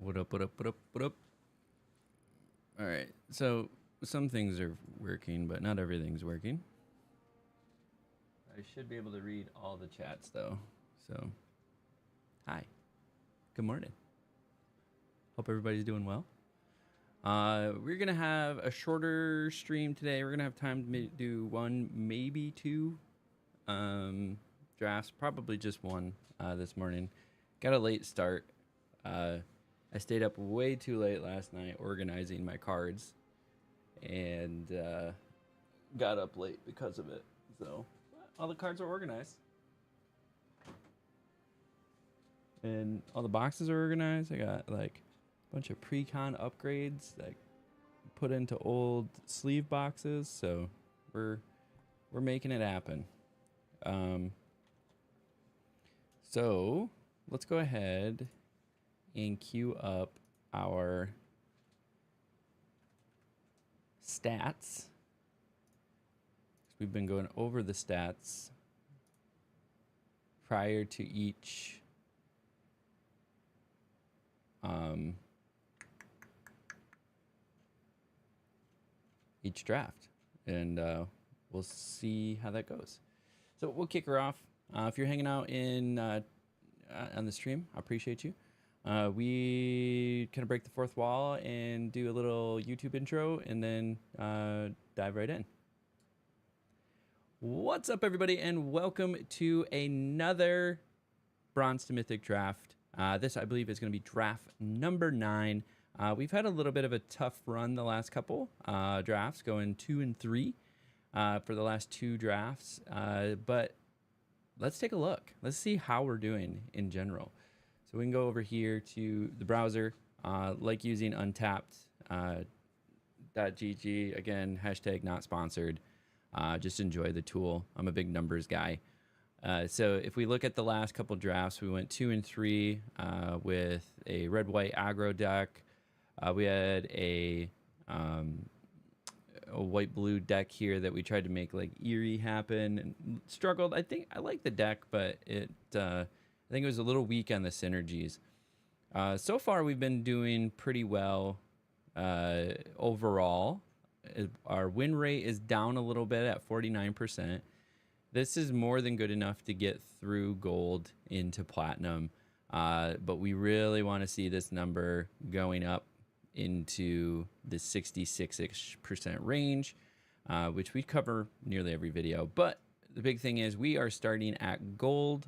What up, what up, what up, what up? All right, so some things are working, but not everything's working. I should be able to read all the chats though. So, hi. Good morning. Hope everybody's doing well. We're going to have a shorter stream today. We're going to have time to do one, maybe two drafts, probably just one this morning. Got a late start. I stayed up way too late last night organizing my cards and got up late because of it. So all the cards are organized and all the boxes are organized. I got like a bunch of pre-con upgrades that put into old sleeve boxes. So we're making it happen. So let's go ahead and queue up our stats. We've been going over the stats prior to each draft, and we'll see how that goes. So we'll kick her off. If you're hanging out in on the stream, I appreciate you. We kind of break the fourth wall and do a little YouTube intro and then dive right in. What's up, everybody, and welcome to another Bronze to Mythic draft. This, I believe, is going to be draft number 9. We've had a little bit of a tough run the last couple drafts, going 2 and 3 for the last 2 drafts. But let's take a look. Let's see how we're doing in general. So we can go over here to the browser, like using untapped.gg. Again, hashtag not sponsored. Just enjoy the tool. I'm a big numbers guy. So if we look at the last couple drafts, we went 2 and 3 with a red-white aggro deck. We had a white-blue deck here that we tried to make like Eerie happen and struggled. I think I like the deck, but I think it was a little weak on the synergies. So far, we've been doing pretty well overall. Our win rate is down a little bit at 49%. This is more than good enough to get through gold into platinum. But we really want to see this number going up into the 66-ish% range, which we cover nearly every video. But the big thing is we are starting at gold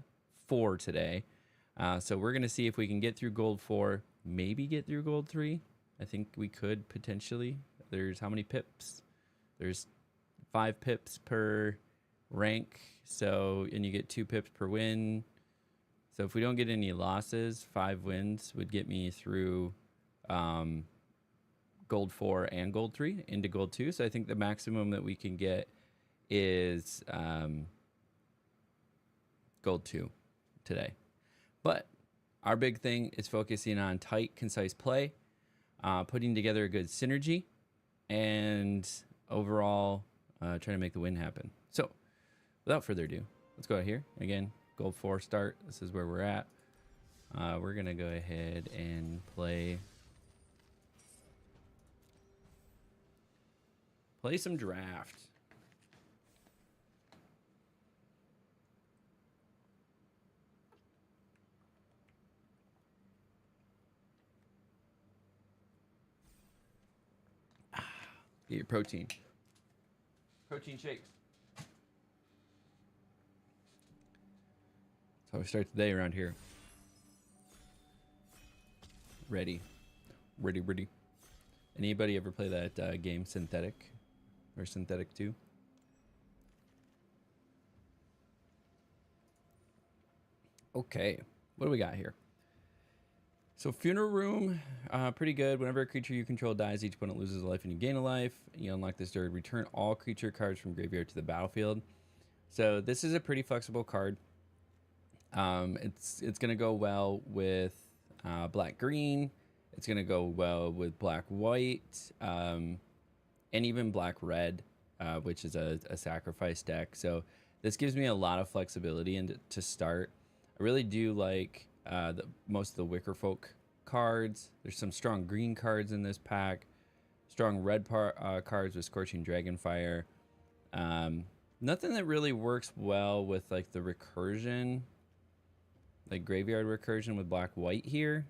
4 today. So we're going to see if we can get through gold 4, maybe get through gold 3. I think we could potentially. There's how many pips? There's 5 pips per rank. So, and you get 2 pips per win. So if we don't get any losses, 5 wins would get me through gold 4 and gold 3 into gold 2. So I think the maximum that we can get is gold 2 today. But our big thing is focusing on tight, concise play, putting together a good synergy, and overall trying to make the win happen. So without further ado, let's go out here. Again, gold 4 start. This is where we're at. We're going to go ahead and play some draft. Get your protein. Protein shakes. That's how we start the day around here. Ready. Anybody ever play that game Synthetic? Or Synthetic 2? Okay. What do we got here? So Funeral Room, pretty good. Whenever a creature you control dies, each opponent loses a life and you gain a life. You unlock this to return all creature cards from graveyard to the battlefield. So this is a pretty flexible card. It's going to go well with black-green. It's going to go well with black-white, and even black-red, which is a sacrifice deck. So this gives me a lot of flexibility and to start. I really do like most of the Wicker Folk cards. There's some strong green cards in this pack. Strong red cards with Scorching Dragonfire. Nothing that really works well with like the recursion, like graveyard recursion with black white here.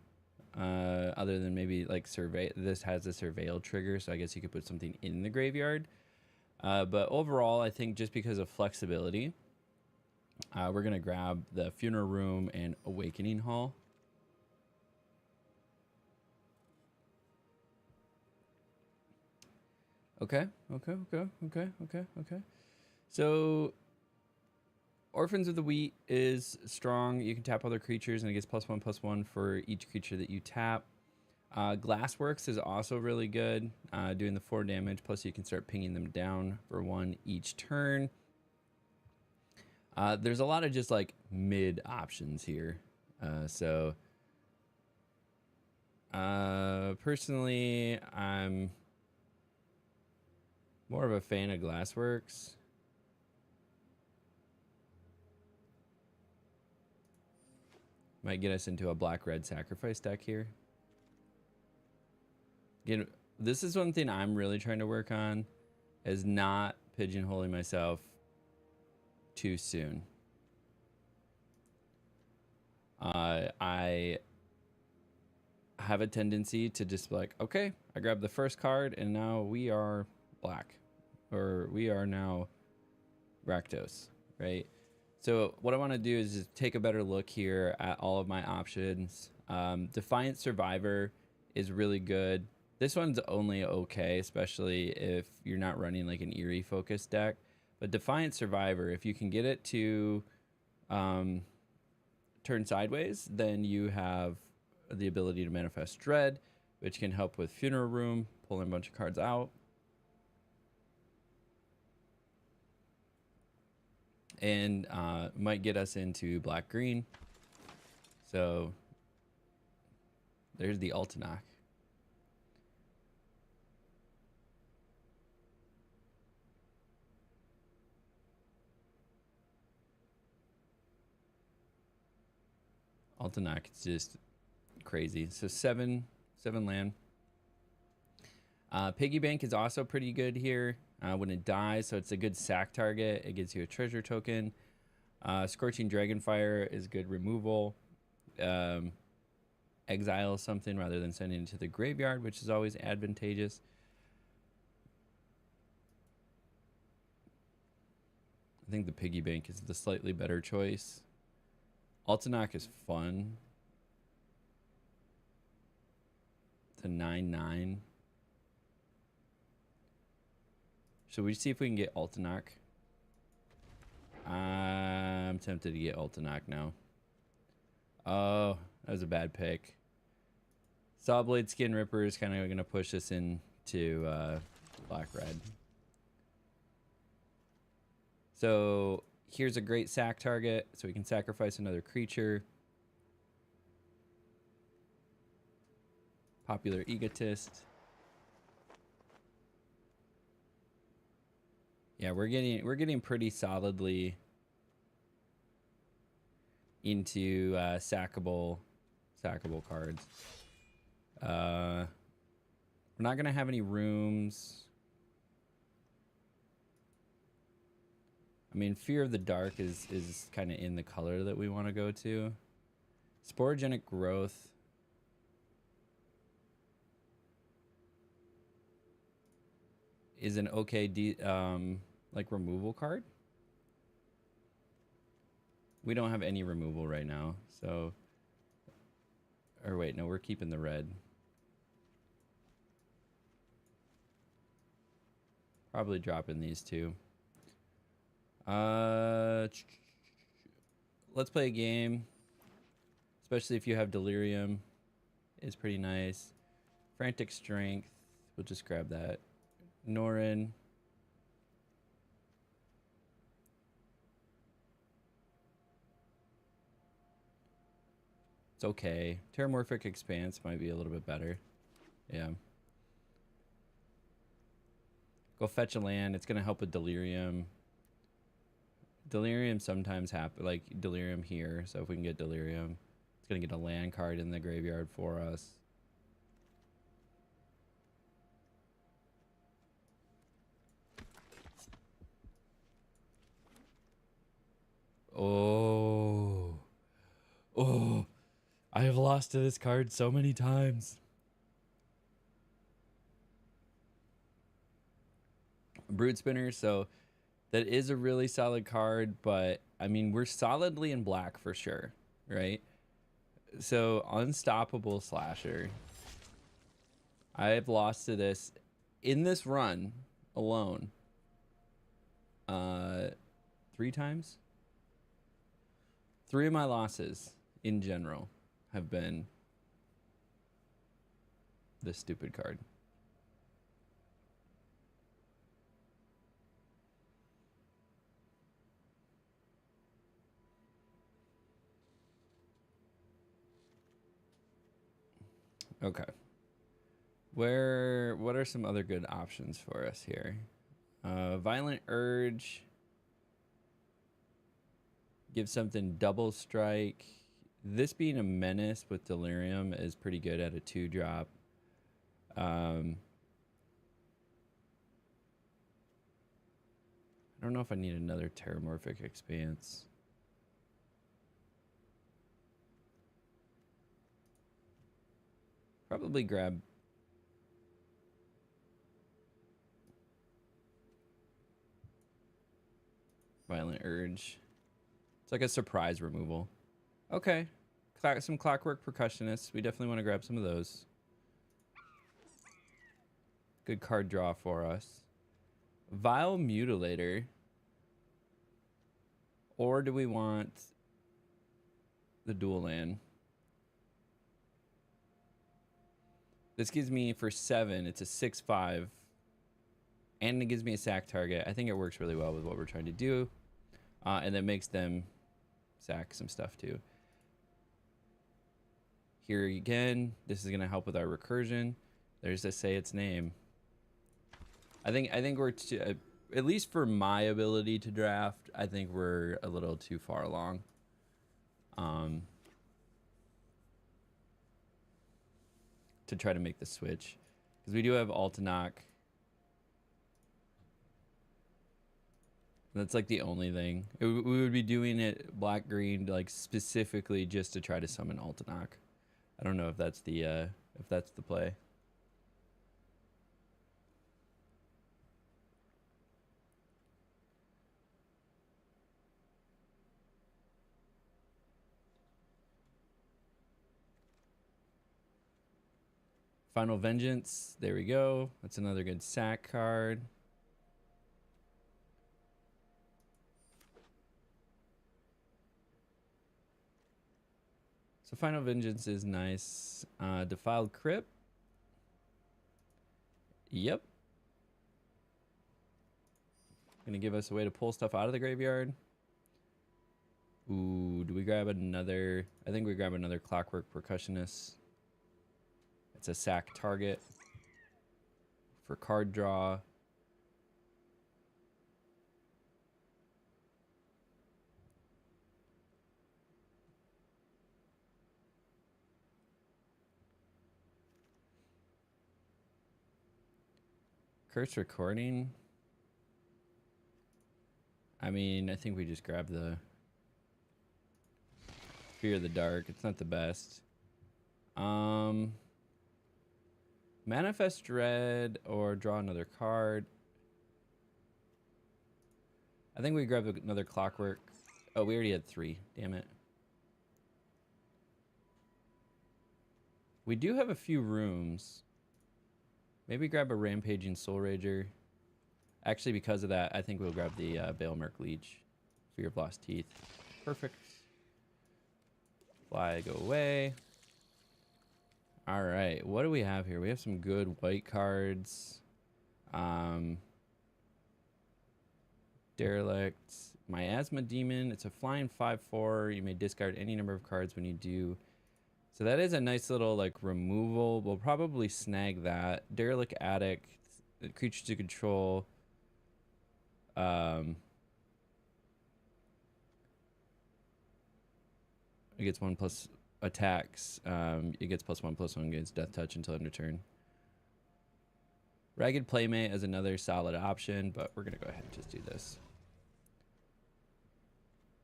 Other than maybe like survey. This has a surveil trigger, so I guess you could put something in the graveyard. But overall, I think just because of flexibility, we're gonna grab the Funeral Room and Awakening Hall. Okay. So, Orphans of the Wheat is strong. You can tap other creatures, and it gets +1/+1 for each creature that you tap. Glassworks is also really good, doing the 4 damage. Plus, you can start pinging them down for 1 each turn. There's a lot of just like mid options here. Personally, I'm more of a fan of Glassworks. Might get us into a black-red sacrifice deck here. Again, this is one thing I'm really trying to work on, is not pigeonholing myself too soon. I have a tendency to just be like, okay, I grabbed the first card and now we are black, or we are now Rakdos, right? So what I want to do is just take a better look here at all of my options. Defiant Survivor is really good. This one's only okay, especially if you're not running like an Eerie focused deck. But Defiant Survivor, if you can get it to turn sideways, then you have the ability to manifest Dread, which can help with Funeral Room, pulling a bunch of cards out. And might get us into black-green. So there's the Altanach. Altanach is just crazy. So seven land. Piggy Bank is also pretty good here when it dies, so it's a good sack target. It gives you a treasure token. Scorching Dragonfire is good removal. Exile something rather than sending it to the graveyard, which is always advantageous. I think the Piggy Bank is the slightly better choice. Altanach is fun. It's a 9/9. Should we see if we can get Altanach? I'm tempted to get Altanach now. Oh, that was a bad pick. Sawblade Skin Ripper is kind of going to push us into black-red. So here's a great sack target, so we can sacrifice another creature. Popular Egotist. Yeah, we're getting pretty solidly into sackable cards. We're not gonna have any rooms. I mean, Fear of the Dark is kind of in the color that we want to go to. Sporogenic Growth. Is an okay like removal card. We don't have any removal right now, so. Or wait, no, we're keeping the red. Probably dropping these two. Let's play a game. Especially if you have Delirium. It's pretty nice. Frantic Strength. We'll just grab that. Norin. It's okay. Terramorphic Expanse might be a little bit better. Yeah. Go fetch a land. It's going to help with Delirium. Delirium sometimes happen, like Delirium here. So if we can get Delirium, It's going to get a land card in the graveyard for us. Oh. Oh. I have lost to this card so many times. Brood Spinner, so that is a really solid card, but I mean, we're solidly in black for sure, right? So, Unstoppable Slasher. I have lost to this in this run alone 3 times. 3 of my losses in general have been this stupid card. Okay. What are some other good options for us here? Violent Urge. Give something double strike. This being a menace with Delirium is pretty good at a 2-drop. I don't know if I need another Terramorphic Expanse. Probably grab Violent Urge. It's like a surprise removal. Okay. Some Clockwork Percussionists. We definitely want to grab some of those. Good card draw for us. Vile Mutilator. Or do we want the dual land? This gives me, for 7, it's a 6/5. And it gives me a sack target. I think it works really well with what we're trying to do. And that makes them sack some stuff too. Here again, this is going to help with our recursion. There's to say its name. I think we're at least for my ability to draft, I think we're a little too far along. To try to make the switch, because we do have Altanach. That's like the only thing. We would be doing it black-green, like specifically just to try to summon Altanach. I don't know if that's the play. Final Vengeance. There we go. That's another good sack card. So Final Vengeance is nice. Defiled Crypt. Yep. Gonna give us a way to pull stuff out of the graveyard. Ooh, do we grab another? I think we grab another Clockwork Percussionist. It's a sack target for card draw. Curse Recording. I mean, I think we just grab the Fear of the Dark. It's not the best. Manifest Dread or draw another card. I think we grab another Clockwork. Oh, we already had 3. Damn it. We do have a few rooms. Maybe grab a Rampaging Soul Rager. Actually, because of that, I think we'll grab the Balemerc Leech. Fear of Lost Teeth. Perfect. Fly, go away. All right, what do we have here? We have some good white cards. Derelict. Miasma Demon. It's a flying 5/4. You may discard any number of cards when you do. So that is a nice little like removal. We'll probably snag that. Derelict Attic. Creature to control. It gets 1+. attacks, it gets +1/+1 against Death Touch until end of turn. Ragged Playmate is another solid option, but we're gonna go ahead and just do this.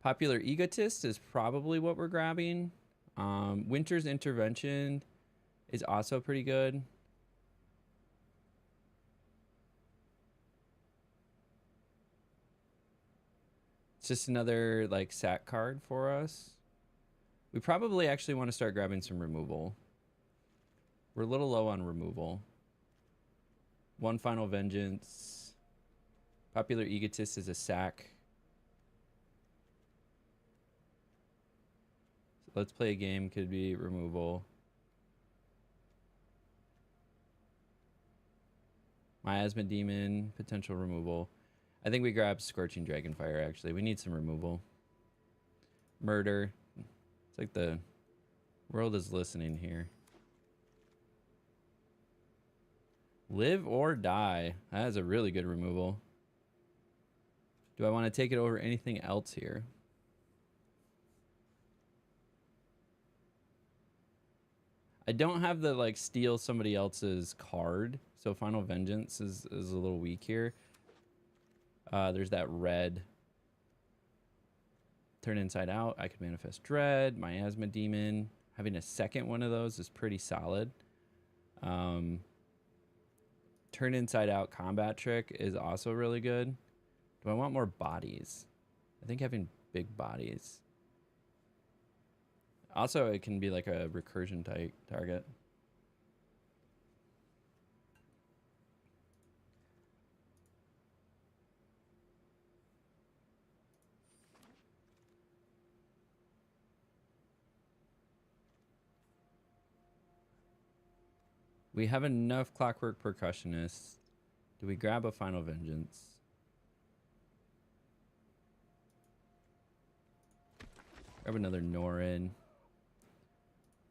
Popular Egotist is probably what we're grabbing. Winter's Intervention is also pretty good. It's just another like sack card for us. We probably actually want to start grabbing some removal. We're a little low on removal. One Final Vengeance. Popular Egotist is a sack. So let's play a game. Could be removal. Miasma Demon, potential removal. I think we grab Scorching Dragonfire, actually. We need some removal. Murder. It's like the world is listening here. Live or Die. That is a really good removal. Do I want to take it over anything else here? I don't have the like steal somebody else's card, so Final Vengeance is a little weak here. There's that red. Turn Inside Out. I could Manifest Dread. Miasma Demon. Having a second one of those is pretty solid. Turn Inside Out Combat Trick is also really good. Do I want more bodies? I think having big bodies. Also, it can be like a recursion type target. We have enough Clockwork Percussionists. Do we grab a Final Vengeance? Grab another Norin.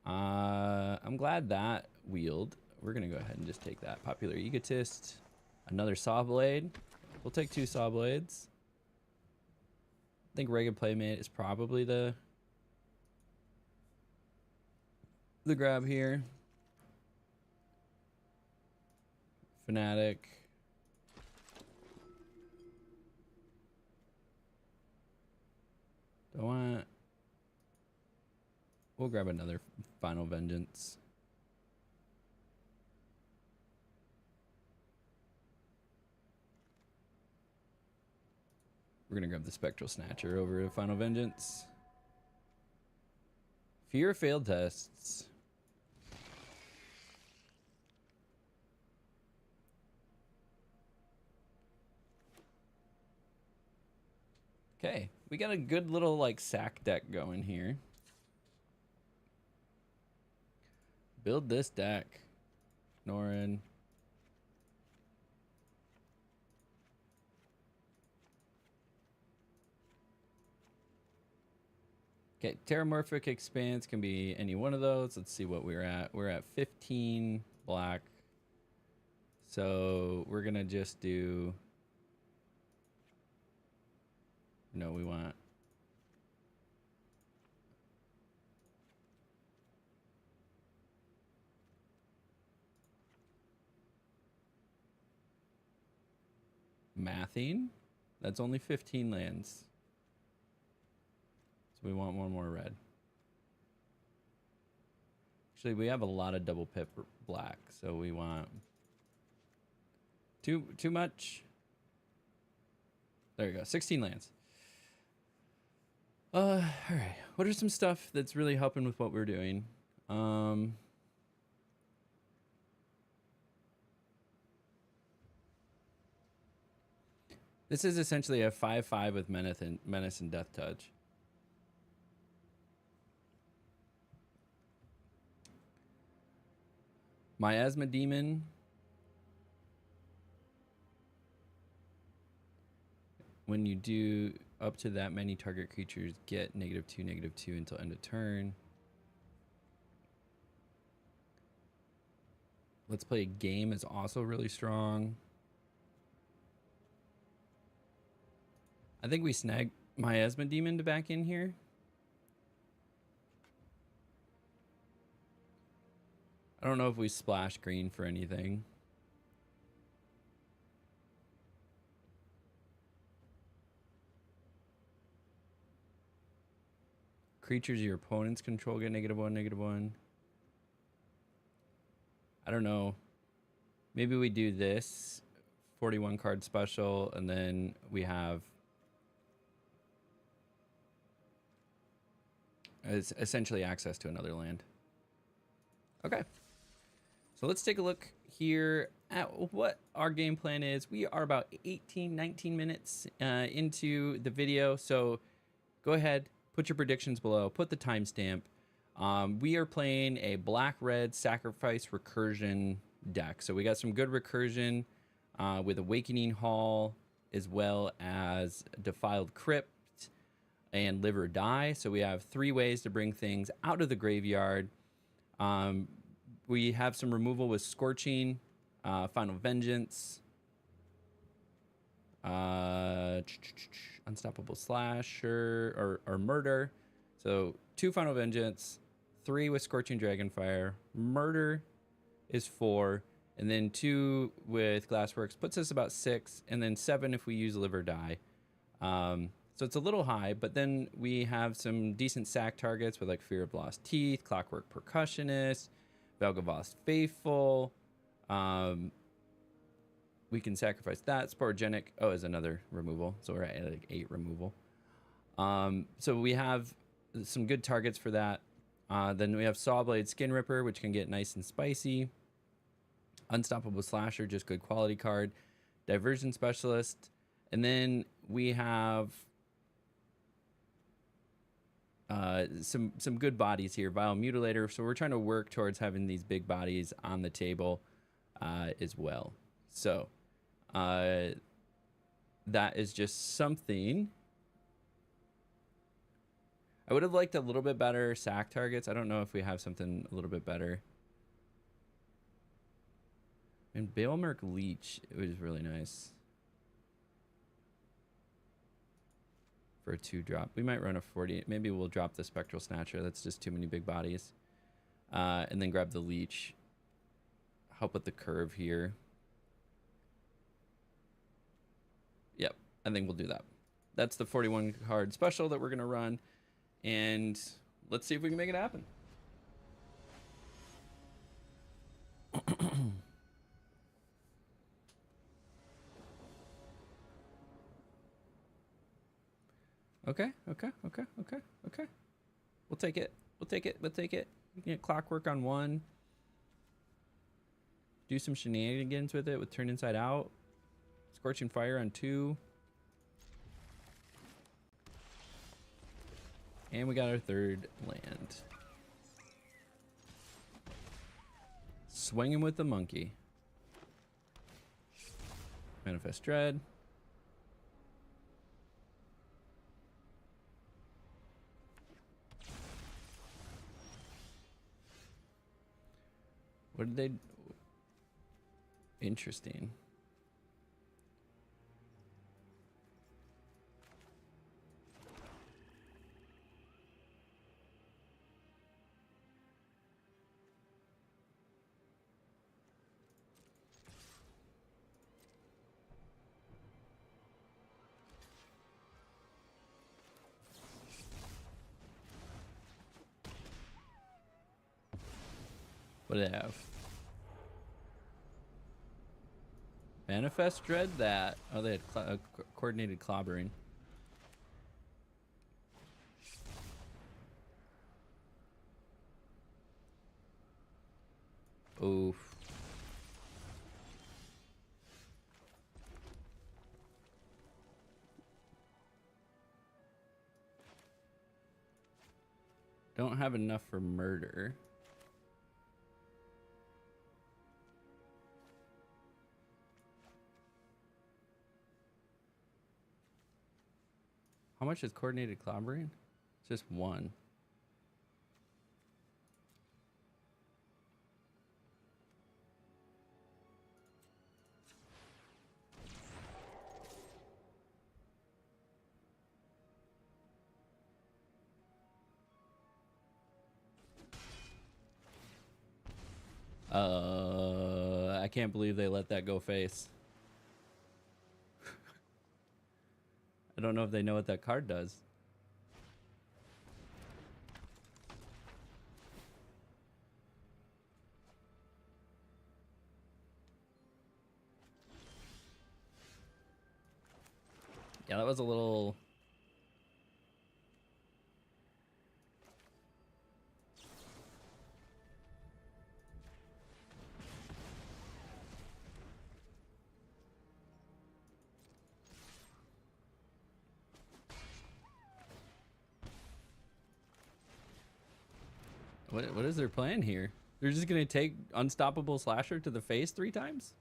I'm glad that wheeled. We're gonna go ahead and just take that. Popular Egotist. Another Saw Blade. We'll take 2 Saw Blades. I think Ragged Playmate is probably the grab here. Fanatic. Do I want... We'll grab another Final Vengeance. We're gonna grab the Spectral Snatcher over a Final Vengeance. Fear failed tests. Okay, we got a good little like sack deck going here. Build this deck, Norin. Okay, Terramorphic Expanse can be any one of those. Let's see what we're at. We're at 15 black. So we're gonna just do... No, we want... Mathing? That's only 15 lands. So we want one more red. Actually, we have a lot of double pip black, so we want... Too much? There you go, 16 lands. All right. What are some stuff that's really helping with what we're doing? This is essentially a 5/5 with Menace and Death Touch. Miasma Demon. When you do up to that many target creatures, get -2/-2 until end of turn. Let's Play a Game is also really strong. I think we snag Miasma Demon to back in here. I don't know if we splash green for anything. Creatures your opponents control get -1, -1. I don't know. Maybe we do this 41 card special, and then we have essentially access to another land. Okay. So let's take a look here at what our game plan is. We are about 18, 19 minutes into the video. So go ahead, put your predictions below, put the timestamp. We are playing a black-red sacrifice recursion deck. So we got some good recursion with Awakening Hall, as well as Defiled Crypt and Live or Die. So we have 3 ways to bring things out of the graveyard. We have some removal with Scorching, Final Vengeance, Unstoppable Slasher, or Murder. So 2 Final Vengeance, 3 with Scorching Dragonfire. Murder is 4, and then 2 with Glassworks puts us about 6, and then 7 if we use Live or Die. So it's a little high, but then we have some decent sack targets with like Fear of Lost Teeth, Clockwork Percussionist, Velgavost Faithful. We can sacrifice that. Sporogenic, is another removal. So we're at like 8 removal. So we have some good targets for that. Then we have Sawblade Skin Ripper, which can get nice and spicy. Unstoppable Slasher, just good quality card. Diversion Specialist. And then we have some good bodies here. Vile Mutilator. So we're trying to work towards having these big bodies on the table as well. So that is just something. I would have liked a little bit better sack targets. I don't know if we have something a little bit better. And Balemerc Leech, it was really nice. For a 2-drop. We might run a 40. Maybe we'll drop the Spectral Snatcher. That's just too many big bodies. And then grab the Leech. Help with the curve here. Yep, I think we'll do that. That's the 41 card special that we're going to run. And let's see if we can make it happen. Okay. We'll take it. We'll take it. We can get Clockwork on 1. Do some shenanigans with it with Turn Inside Out. Scorching Fire on 2. And we got our 3rd land. Swinging with the monkey. Manifest Dread. What did they... Interesting. What do they have? Manifest Dread that. Oh, they had coordinated clobbering. Oof. Don't have enough for murder. How much is coordinated clobbering? It's just 1. I can't believe they let that go face. I don't know if they know what that card does. Yeah, that was a little... What is their plan here? They're just gonna take Unstoppable Slasher to the face 3 times?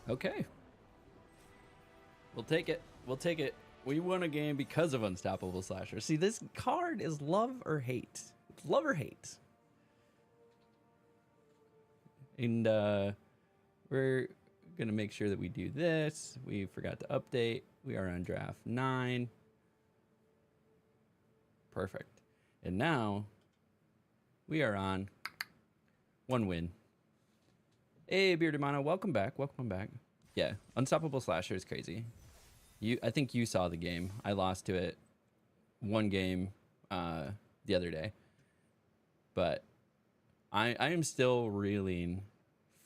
Okay. We'll take it. We'll take it. We won a game because of Unstoppable Slasher. See, this card is love or hate. It's love or hate. And we're going to make sure that we do this. We forgot to update. We are on draft 9. Perfect. And now we are on 1 win. Hey, Bearded Mono, welcome back. Welcome back. Yeah, Unstoppable Slasher is crazy. I think you saw the game. I lost to it 1 game the other day. But I am still reeling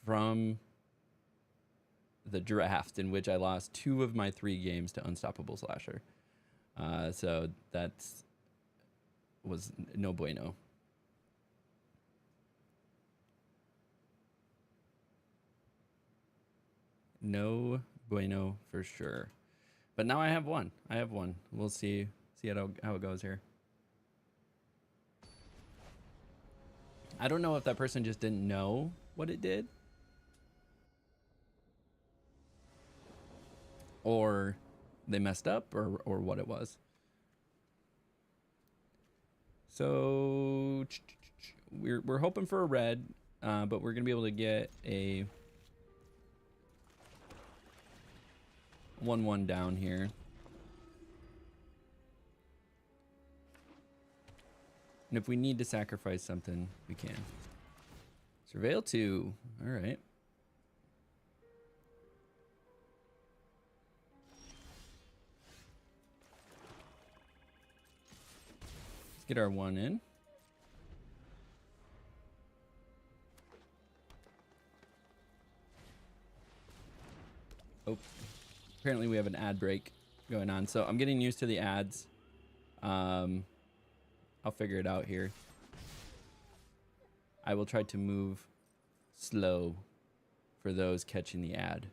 from the draft in which I lost 2 of my 3 games to Unstoppable Slasher. So was no bueno. No bueno for sure. But now I have 1. I have 1. We'll see how it goes here. I don't know if that person just didn't know what it did, or they messed up, or what it was. So we're hoping for a red, but we're gonna be able to get a 1/1 down here. And if we need to sacrifice something, we can. Surveil 2. All right. Let's get our 1 in. Oh. Apparently we have an ad break going on, so I'm getting used to the ads. I'll figure it out here. I will try to move slow for those catching the ad.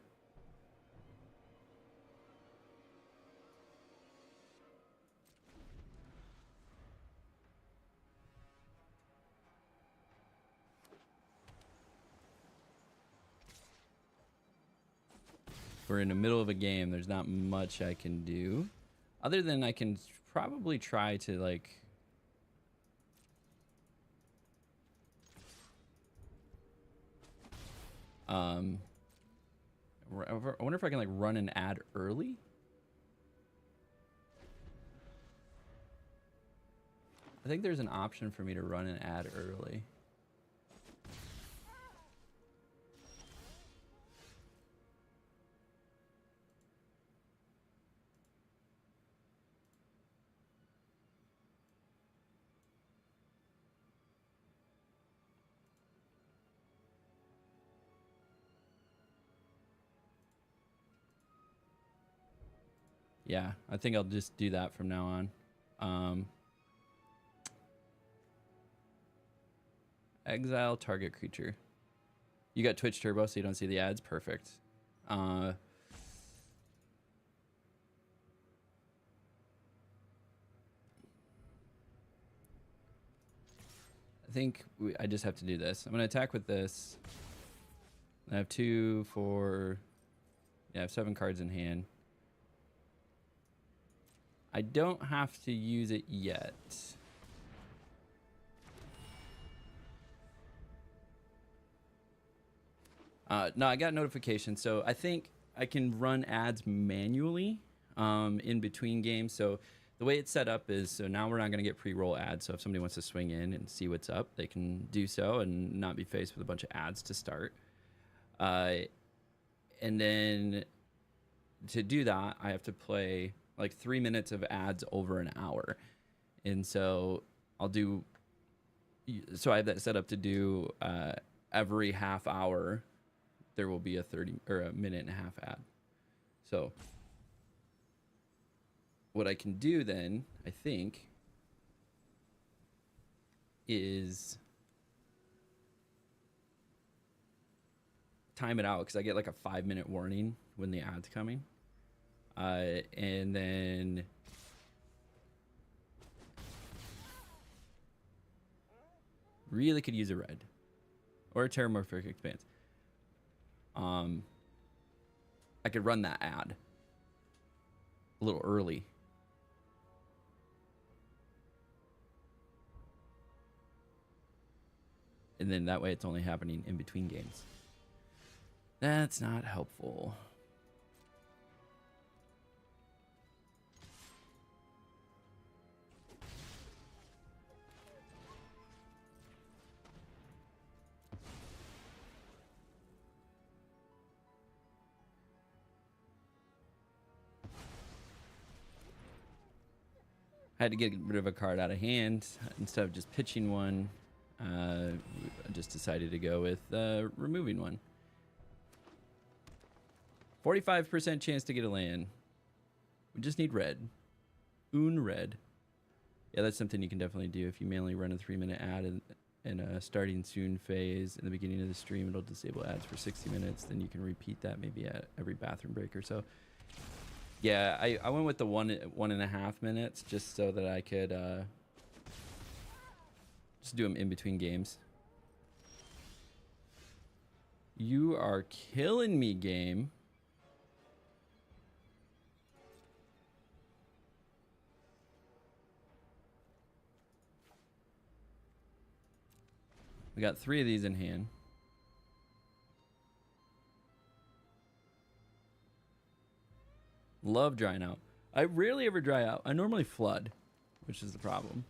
We're in the middle of a game. There's not much I can do other than I can probably try to like I wonder if I can like run an ad early. I think there's an option for me to run an ad early. Yeah, I think I'll just do that from now on. Exile target creature. You got Twitch Turbo, so you don't see the ads. Perfect. I think I just have to do this. I'm going to attack with this. I have 2, 4... Yeah, I have 7 cards in hand. I don't have to use it yet. No, I got notification, so I think I can run ads manually in between games. So the way it's set up is, so now we're not going to get pre-roll ads. So if somebody wants to swing in and see what's up, they can do so and not be faced with a bunch of ads to start. And then to do that, I have to play like 3 minutes of ads over an hour. And so I'll do, so I have that set up to do every half hour there will be a 30 or a minute and a half ad. So what I can do then, I think, is time it out, because I get like a 5-minute warning when the ad's coming. And then really could use a red or a terramorphic expanse. I could run that ad a little early. And then that way it's only happening in between games. That's not helpful. I had to get rid of a card out of hand instead of just pitching one. I just decided to go with removing one. 45% chance to get a land. We just need red. Red. Yeah, that's something you can definitely do. If you mainly run a 3-minute ad in a starting soon phase in the beginning of the stream, it'll disable ads for 60 minutes. Then you can repeat that maybe at every bathroom break or so. Yeah, I went with the 1.5 minutes just so that I could just do them in between games. You are killing me, game. We got 3 of these in hand. Love drying out. I rarely ever dry out. I normally flood, which is the problem.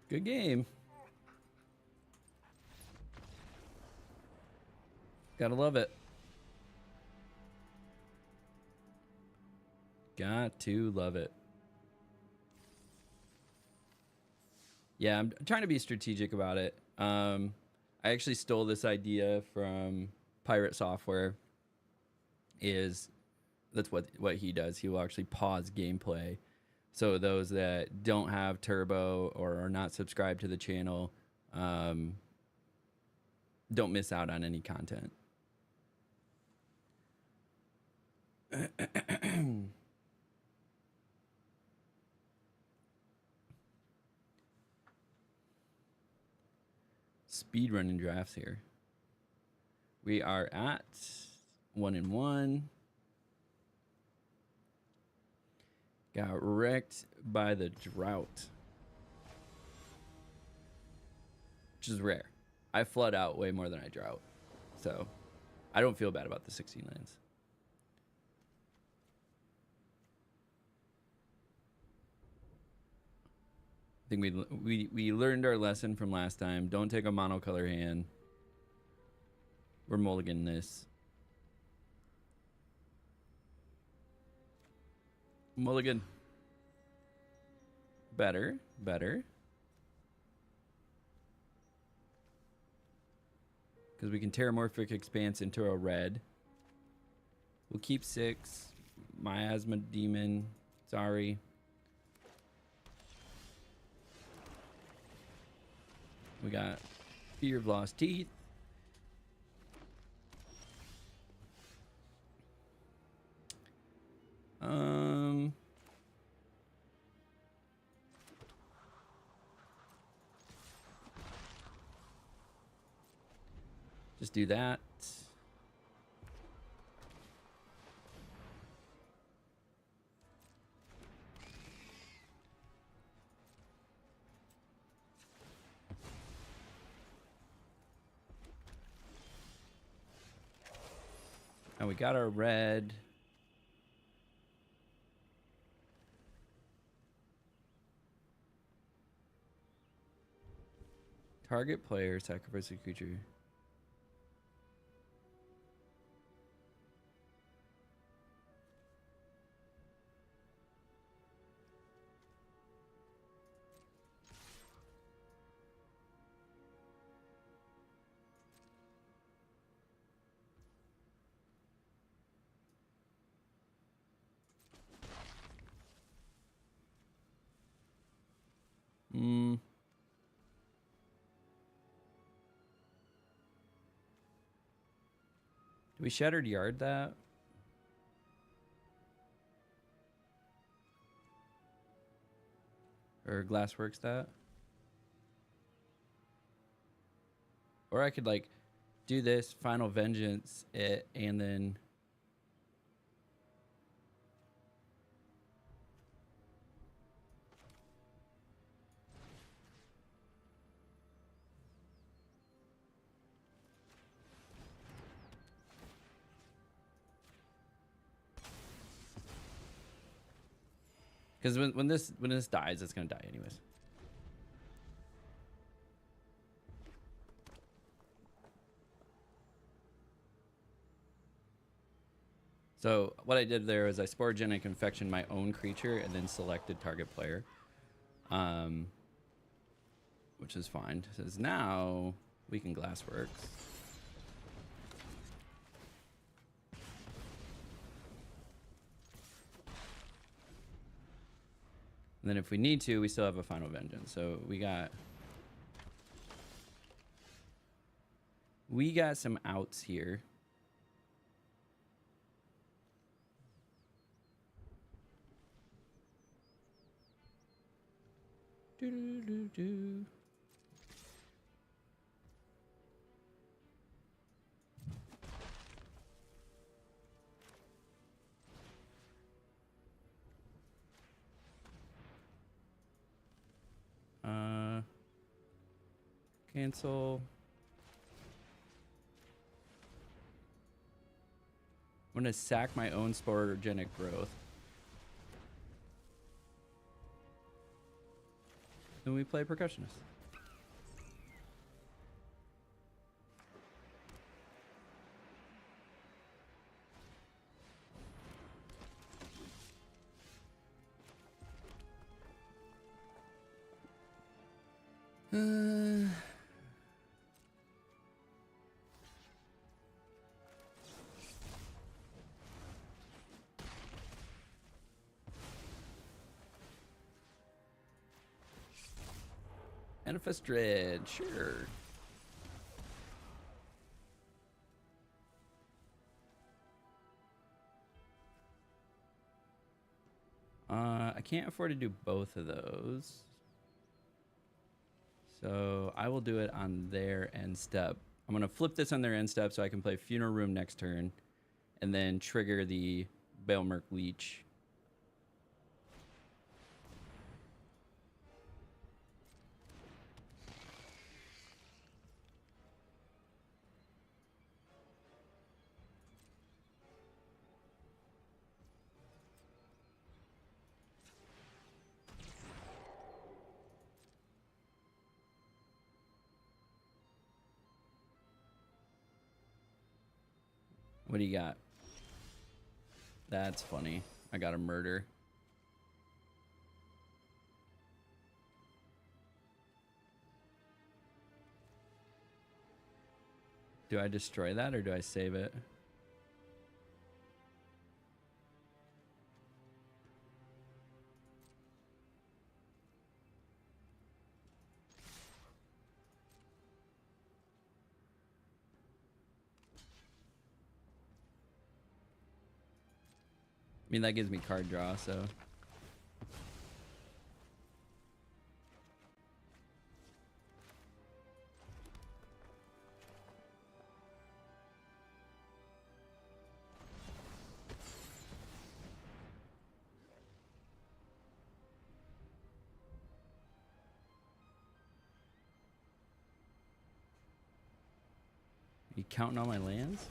Good game. Gotta love it. Got to love it. Yeah, I'm trying to be strategic about it. I actually stole this idea from Pirate Software. That's what he does. He will actually pause gameplay. So those that don't have Turbo or are not subscribed to the channel don't miss out on any content. Speed running drafts here. We are at 1-1. Got wrecked by the drought, which is rare. I flood out way more than I drought, so I don't feel bad about the 16 lands. I think we learned our lesson from last time. Don't take a monocolor hand. We're mulliganing this. Mulligan. Better. Because we can Terramorphic Expanse into a red. We'll keep 6. Miasma Demon. Sorry. We got Fear of Lost Teeth. Just do that. And we got our red. Target player, sacrifice a creature. Do we Shattered Yard that? Or Glassworks that? Or I could like do this, Final Vengeance it, and then because when this dies, it's gonna die anyways. So what I did there is I Sporogenic Infection my own creature and then selected target player, which is fine. It says now we can Glassworks. And then if we need to, we still have a Final Vengeance. So we got some outs here. Do. Cancel. I'm gonna sack my own Sporogenic Growth. Then we play Percussionist. Manifest Dread, sure. I can't afford to do both of those. So I will do it on their end step. I'm going to flip this on their end step so I can play Funeral Room next turn and then trigger the Balemerc Leech. What do you got? That's funny. I got a murder. Do I destroy that or do I save it? I mean, that gives me card draw, so. You counting all my lands?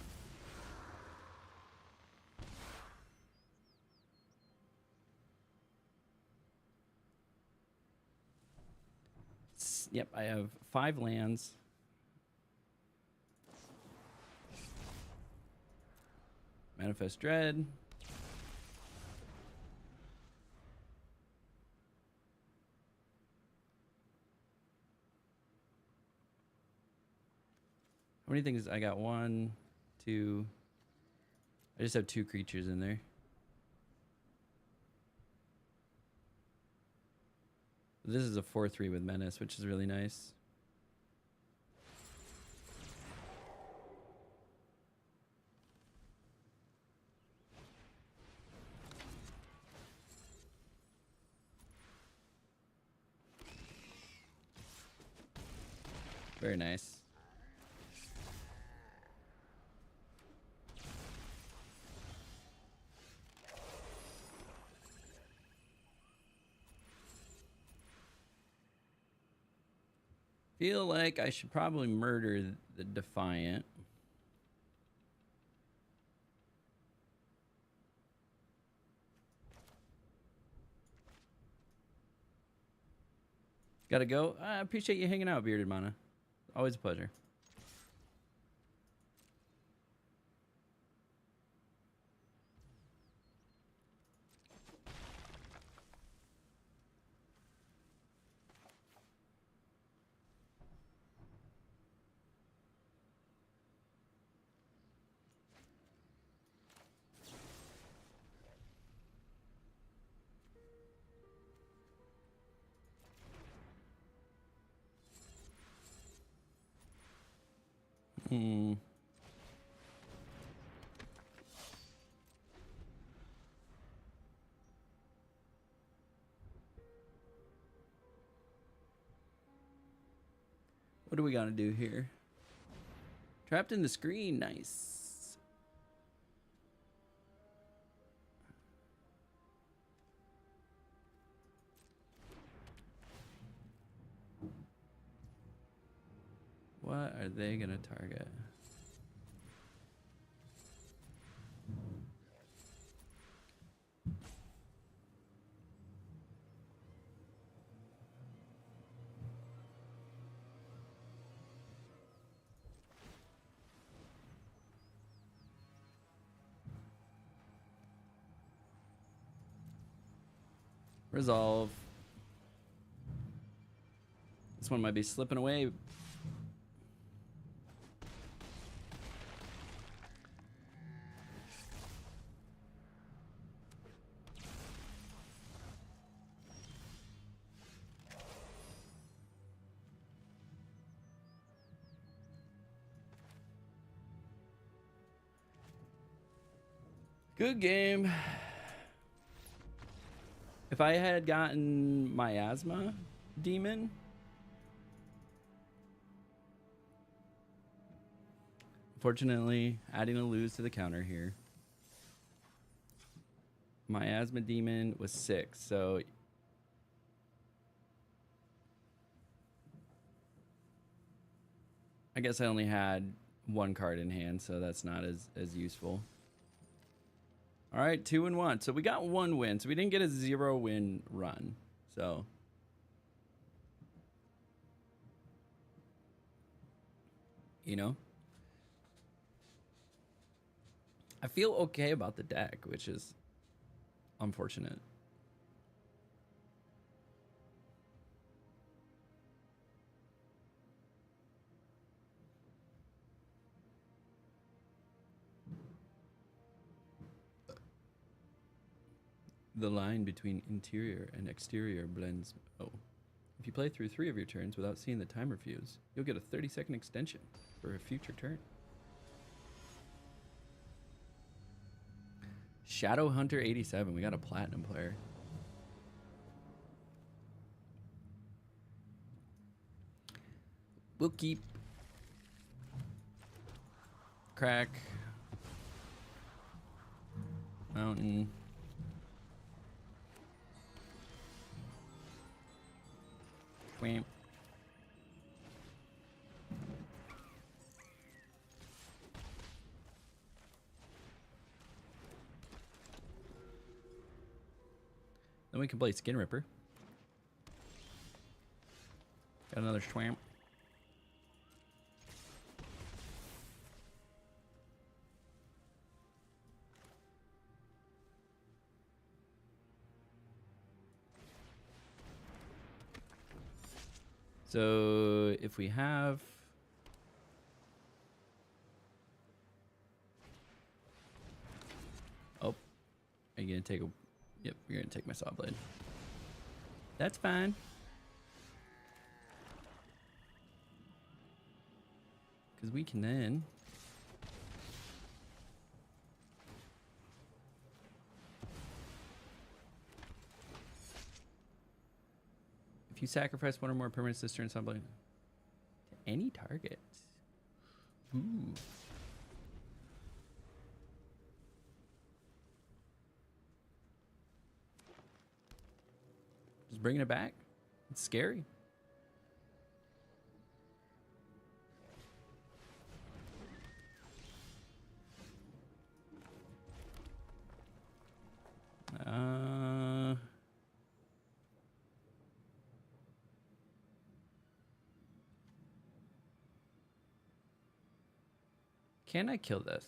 Yep, I have 5 lands. Manifest Dread. How many things? I got 1, 2. I just have 2 creatures in there. This is a 4/3 with Menace, which is really nice. Very nice. Feel like I should probably murder the Defiant. Gotta go. I appreciate you hanging out, Bearded Mana. Always a pleasure. What do we gotta do here? Trapped in the screen, nice. What are they gonna target? Resolve. This one might be slipping away. Good game. If I had gotten Miasma Demon, unfortunately, adding a lose to the counter here. Miasma Demon was 6, so I guess I only had 1 card in hand, so that's not as useful. All right, 2-1. So we got 1 win. So we didn't get a 0-win run. So you know, I feel okay about the deck, which is unfortunate. The line between interior and exterior blends. Oh. If you play through 3 of your turns without seeing the timer fuse, you'll get a 30-second extension for a future turn. Shadow Hunter 87. We got a platinum player. We'll keep. Crack. Mountain. Wham. Then we can play Skin Ripper. Got another Schwamp. So if we have... Oh, are you going to take a... Yep, you're going to take my saw blade. That's fine. Because we can then... If you sacrifice one or more permanents this turn, something to any target. Ooh. Just bringing it back. It's scary. Can I kill this?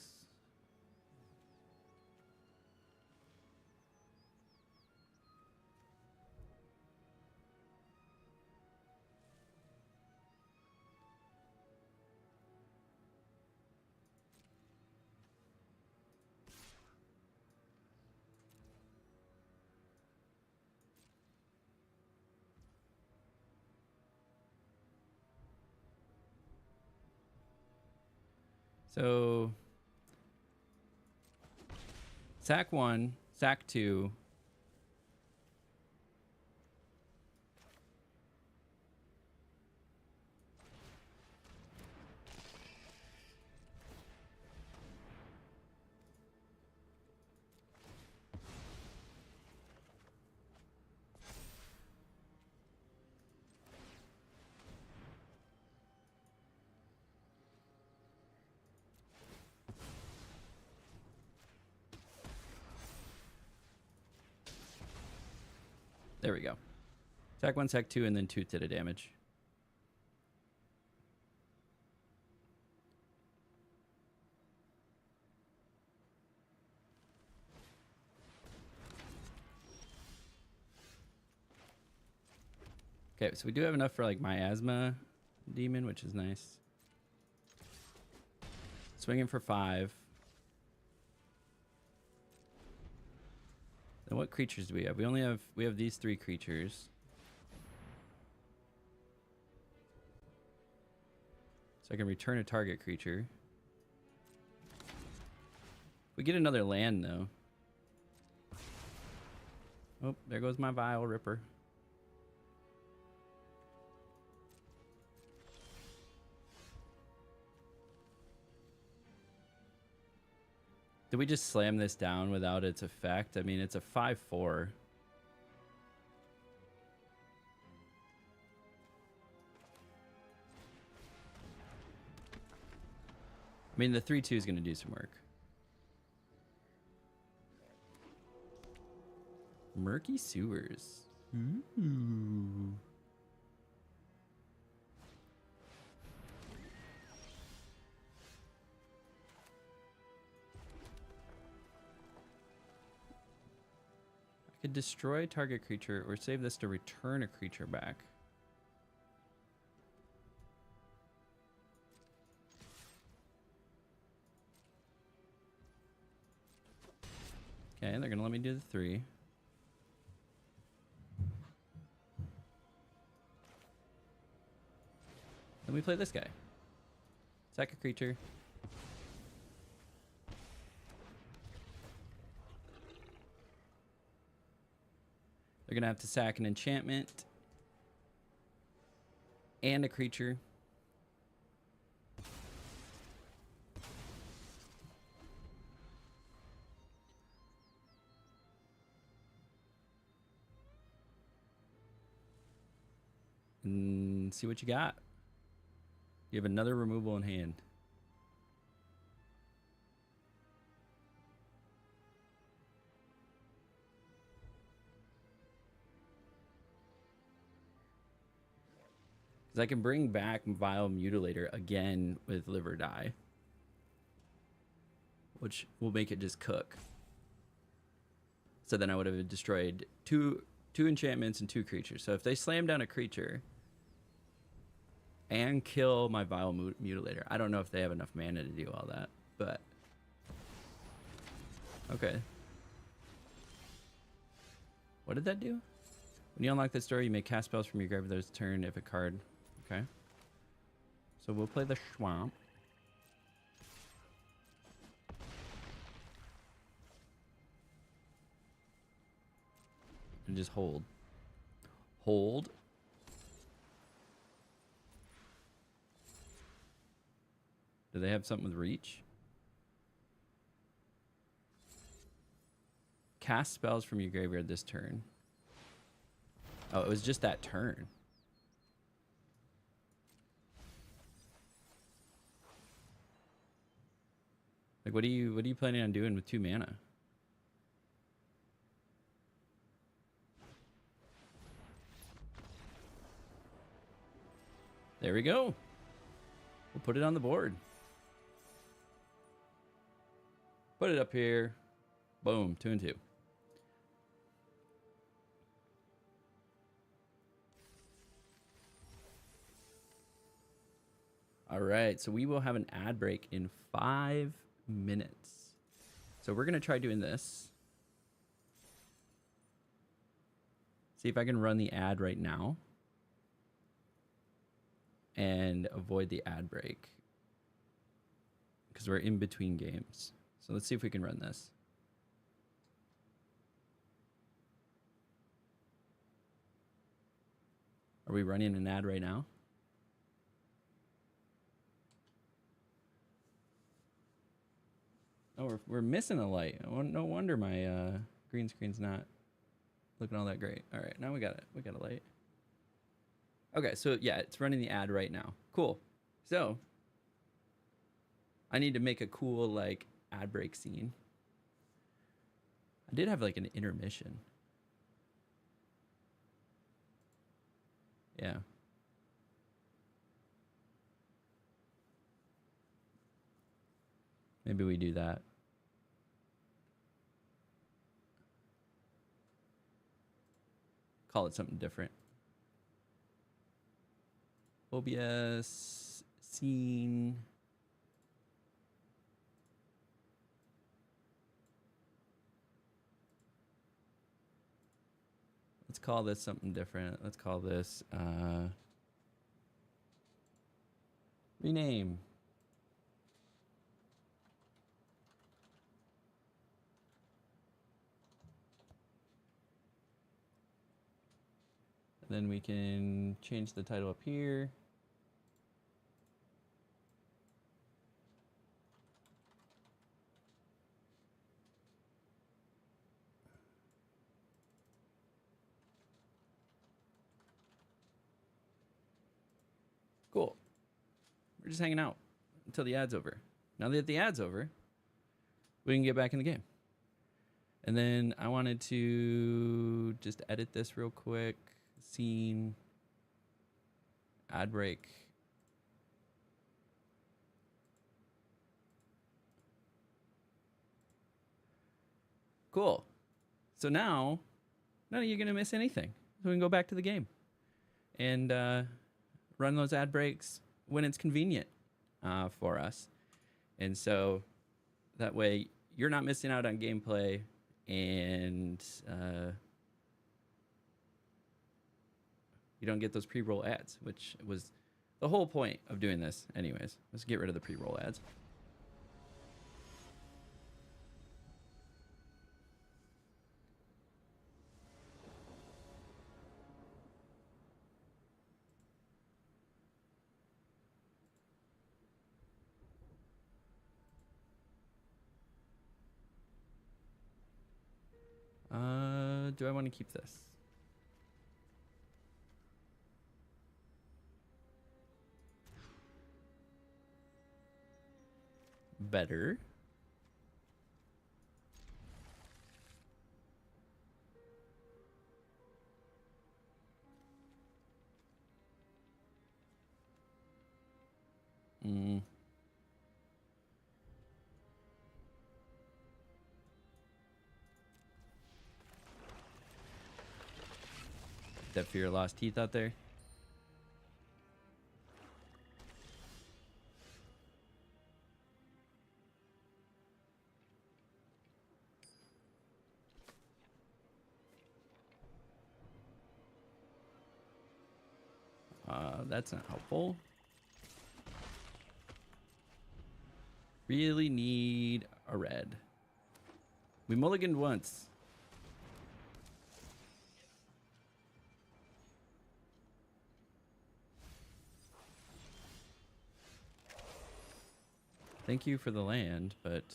So, sack 1, sack 2. There we go. Sack 1, sack 2, and then 2 to the damage. Okay, so we do have enough for like miasma demon, which is nice. Swinging for 5. Then what creatures do we have? We have these 3 creatures. So I can return a target creature. We get another land though. Oh, there goes my Vile Ripper. Did we just slam this down without its effect? I mean, it's a 5/4. I mean, the 3/2 is going to do some work. Murky Sewers. Ooh. Could destroy target creature or save this to return a creature back. Okay, they're gonna let me do the 3. Then we play this guy. Sack a creature. They're going to have to sack an enchantment and a creature. And see what you got. You have another removal in hand. Because I can bring back Vile Mutilator again with Live or Die, which will make it just cook. So then I would have destroyed two enchantments and 2 creatures. So if they slam down a creature and kill my Vile Mutilator, I don't know if they have enough mana to do all that, but okay. What did that do? When you unlock this door, you may cast spells from your graveyard this turn if a card. Okay. So we'll play the Swamp. And just hold. Hold. Do they have something with reach? Cast spells from your graveyard this turn. Oh, it was just that turn. Like, what are you planning on doing with 2 mana? There we go. We'll put it on the board. Put it up here. Boom, 2 and 2. All right, so we will have an ad break in 5 minutes. So we're gonna try doing this. See if I can run the ad right now and avoid the ad break because we're in between games. So let's see if we can run this. Are we running an ad right now? Oh, we're missing a light. No wonder my green screen's not looking all that great. All right, now we got it. We got a light. Okay, so yeah, it's running the ad right now. Cool. So I need to make a cool like ad break scene. I did have like an intermission. Yeah. Maybe we do that. Call it something different. OBS scene. Let's call this something different. Let's call this rename. Then we can change the title up here. Cool. We're just hanging out until the ad's over. Now that the ad's over, we can get back in the game. And then I wanted to just edit this real quick. Scene. Ad break. Cool. So now, none of you are going to miss anything. So we can go back to the game. And run those ad breaks when it's convenient for us. And so that way you're not missing out on gameplay and you don't get those pre-roll ads, which was the whole point of doing this anyways. Let's get rid of the pre-roll ads. Do I want to keep this? Better. Mm. That fear of lost teeth out there. That's not helpful. Really need a red. We mulliganed once. Thank you for the land, but...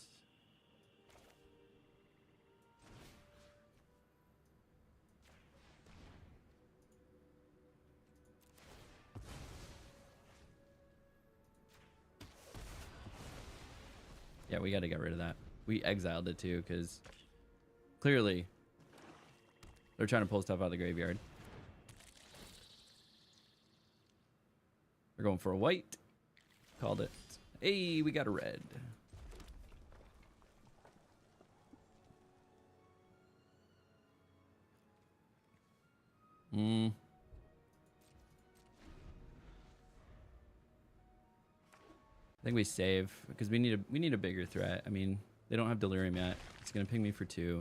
yeah, we got to get rid of that. We exiled it too, because clearly they're trying to pull stuff out of the graveyard. They're going for a white. Called it. Hey, we got a red. I think we save because we need a bigger threat. I mean, they don't have delirium yet. It's gonna ping me for 2.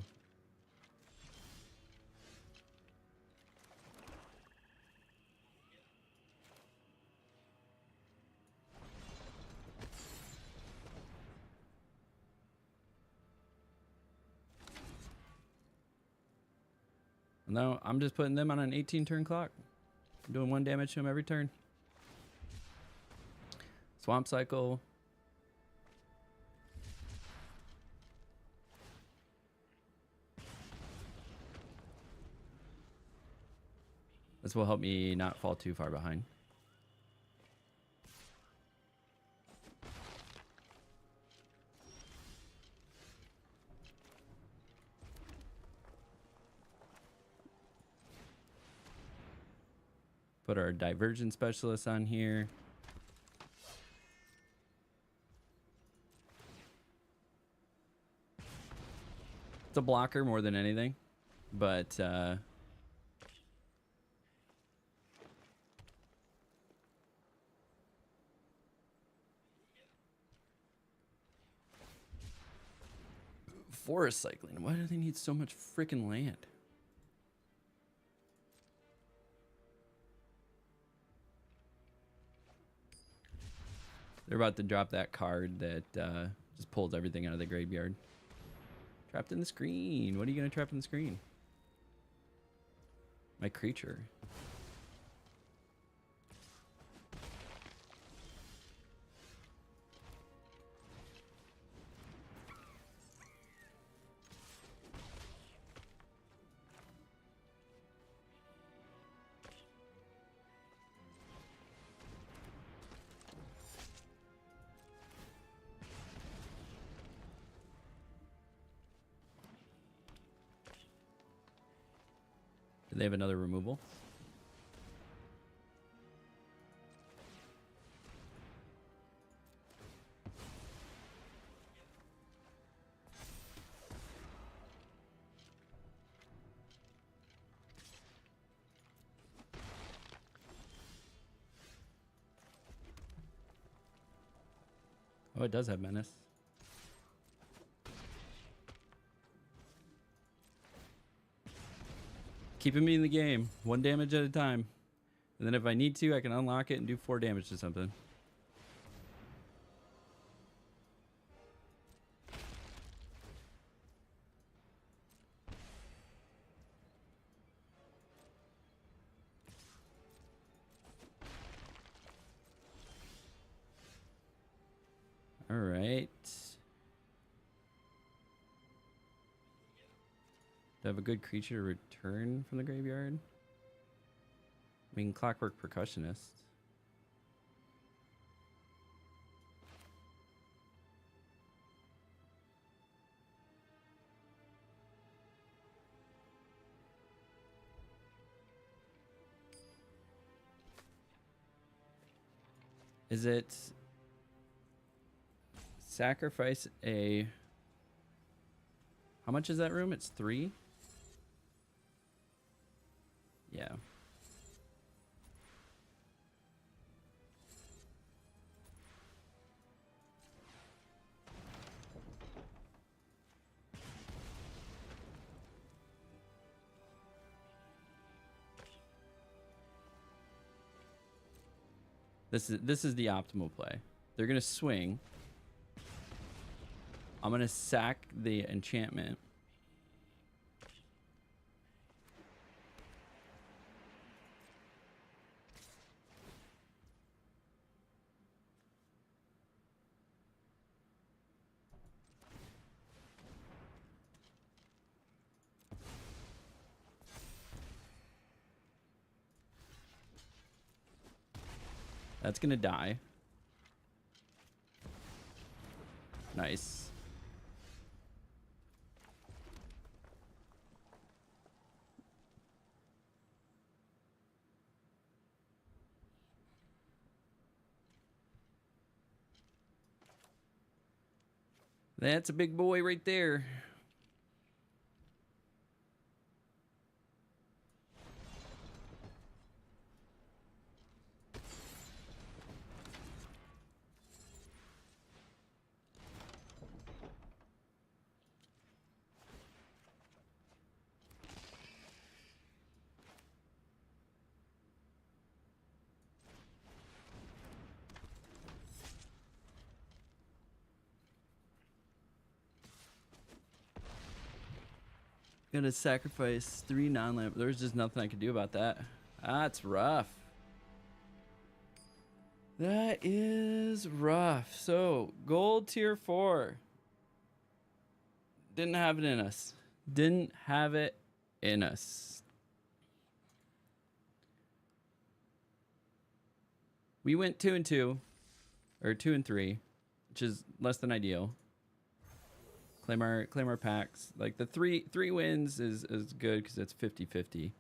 No, I'm just putting them on an 18 turn clock. I'm doing 1 damage to them every turn. Swamp cycle. This will help me not fall too far behind. Put our divergent specialist on here. It's a blocker more than anything, but forest cycling. Why do they need so much freaking land? They're about to drop that card that just pulls everything out of the graveyard. Trapped in the screen. What are you going to trap in the screen? My creature. Do they have another removal? Oh, it does have menace. Keeping me in the game, 1 damage at a time. And then if I need to, I can unlock it and do 4 damage to something. All right. Do I have a good creature to return from the graveyard? I mean, Clockwork Percussionist. Is it sacrifice a... How much is that room? It's 3? Yeah. This is the optimal play. They're gonna swing. I'm gonna sack the enchantment. That's gonna die. Nice. That's a big boy right there. Gonna sacrifice 3 non-lamp. There's just nothing I can do about that. That's rough. That is rough. So, gold tier 4. Didn't have it in us. Didn't have it in us. We went 2 and 2, or 2 and 3, which is less than ideal. Claim our packs. Like the three wins is good because it's 50-50.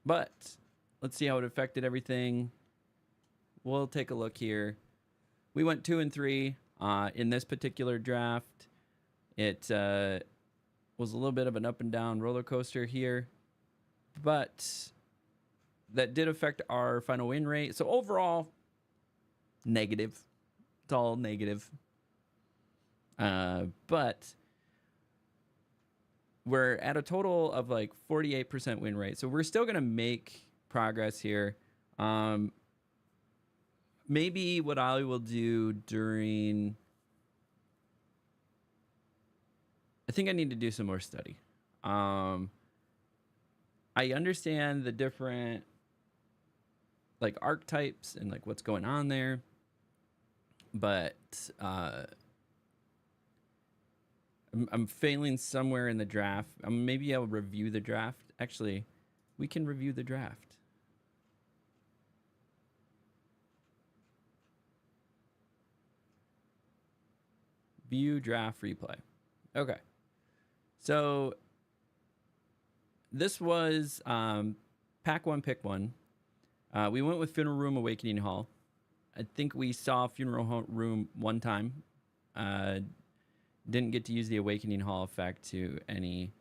But let's see how it affected everything. We'll take a look here. We went 2 and 3 in this particular draft. It was a little bit of an up and down roller coaster here, but that did affect our final win rate. So overall, negative. It's all negative. But we're at a total of like 48% win rate. So we're still going to make progress here. Maybe what I will do during... I think I need to do some more study. I understand the different like archetypes and like what's going on there. But I'm failing somewhere in the draft. Maybe I'll review the draft. Actually, we can review the draft. View draft replay. Okay. So this was pack 1, pick 1. We went with Funeral Room Awakening Hall. I think we saw Funeral Room 1 time. Didn't get to use the Awakening Hall effect to any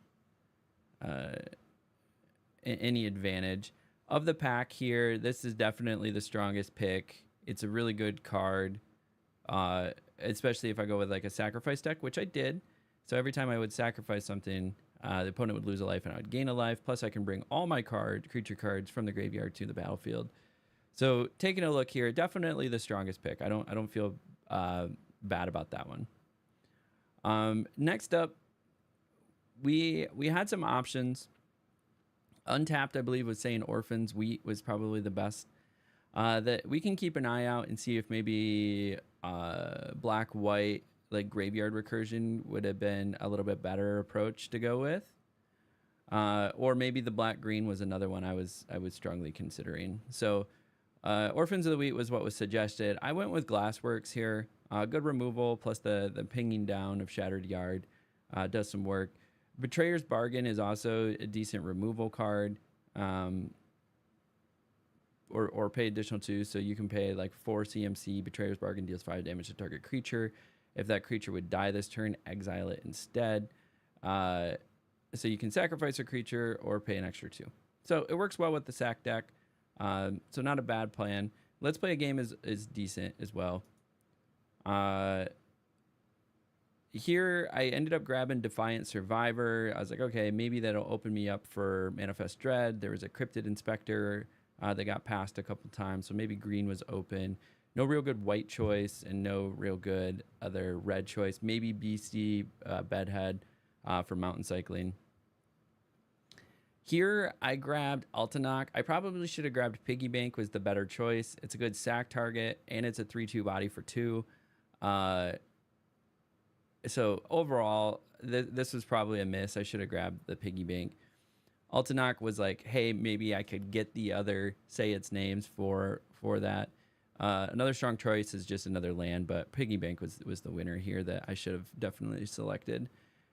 advantage. Of the pack here, this is definitely the strongest pick. It's a really good card, especially if I go with like a sacrifice deck, which I did. So every time I would sacrifice something, the opponent would lose a life and I would gain a life. Plus I can bring all my creature cards from the graveyard to the battlefield. So taking a look here, definitely the strongest pick. I don't feel bad about that one. Next up, we had some options. Untapped, I believe, was saying Orphans Wheat was probably the best. That we can keep an eye out and see if maybe black-white like graveyard recursion would have been a little bit better approach to go with. Or maybe the black-green was another one I was strongly considering. So Orphans of the Wheat was what was suggested. I went with Glassworks here. Good removal plus the pinging down of Shattered Yard does some work. Betrayer's Bargain is also a decent removal card. or pay additional 2. So you can pay like 4 CMC. Betrayer's Bargain deals 5 damage to target creature. If that creature would die this turn, exile it instead. So you can sacrifice a creature or pay an extra 2. So it works well with the sack deck. So not a bad plan. Let's Play a Game is decent as well. Here I ended up grabbing Defiant Survivor. I was like, okay, maybe that'll open me up for Manifest Dread. There was a Cryptid Inspector that got passed a couple times, so maybe green was open. No real good white choice and no real good other red choice. Maybe Beastie Bedhead for Mountain Cycling. Here I grabbed Altanach. I probably should have grabbed Piggy Bank, was the better choice. It's a good sack target and it's a 3/2 body for 2. So overall, this was probably a miss. I should have grabbed the Piggy Bank. Altanach was like, hey, maybe I could get the other Say Its Names for that. Another strong choice is just another land, but Piggy Bank was the winner here that I should have definitely selected.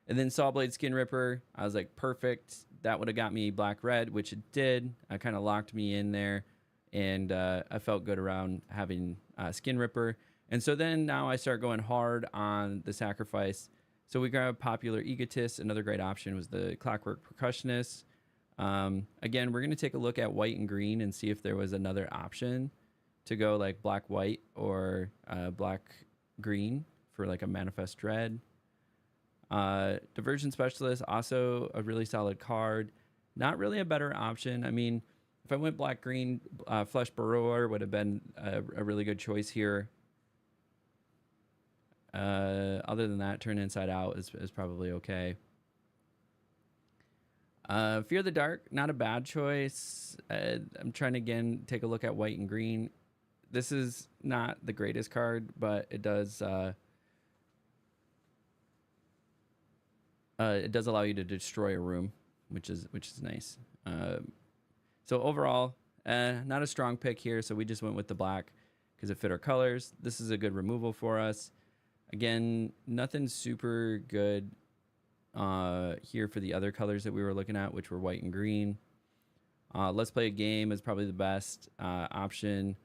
And then Sawblade Skin Ripper, I was like, perfect. That would have got me black-red, which it did. I kind of locked me in there, and I felt good around having Skin Ripper. And so then now I start going hard on the sacrifice. So we grab Popular Egotist. Another great option was the Clockwork Percussionist. Again, we're going to take a look at white and green and see if there was another option to go like black-white or black-green for like a Manifest Dread. Diversion Specialist, also a really solid card. Not really a better option. I mean, if I went black-green, Flesh Burrower would have been a really good choice here. Other than that, Turn Inside Out is probably okay. Fear the Dark, not a bad choice. I'm trying to, again, take a look at white and green. This is not the greatest card, but it does allow you to destroy a room, which is nice. So overall, not a strong pick here, so we just went with the black because it fit our colors. This is a good removal for us. Again, nothing super good here for the other colors that we were looking at, which were white and green. Let's Play a Game is probably the best option.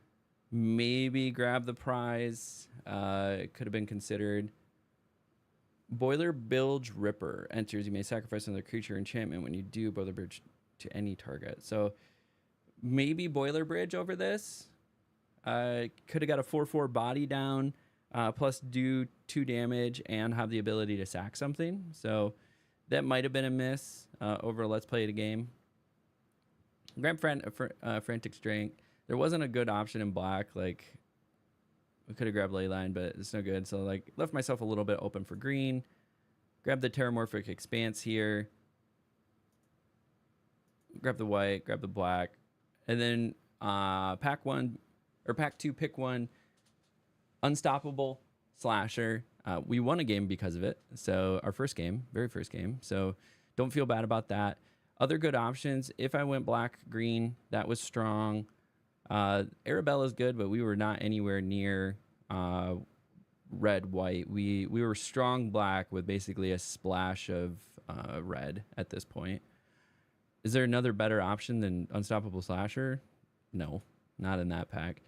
Maybe grab the prize. It could have been considered. Boiler Bilge Ripper enters. You may sacrifice another creature enchantment. When you do, Boiler Bridge to any target. So maybe Boiler Bridge over this. Could have got a 4/4 body down. Plus do 2 damage and have the ability to sack something. So that might have been a miss over Let's Play the Game. Grab Frantic Strength. There wasn't a good option in black. Like, we could have grabbed Leyline, but it's no good. So, like, left myself a little bit open for green. Grab the Terramorphic Expanse here. Grab the white, grab the black. And then pack 2, pick 1. Unstoppable Slasher. We won a game because of it. So our very first game. So don't feel bad about that. Other good options. If I went black, green, that was strong. Arabella's good, but we were not anywhere near red, white. We were strong black with basically a splash of red at this point. Is there another better option than Unstoppable Slasher? No, not in that pack.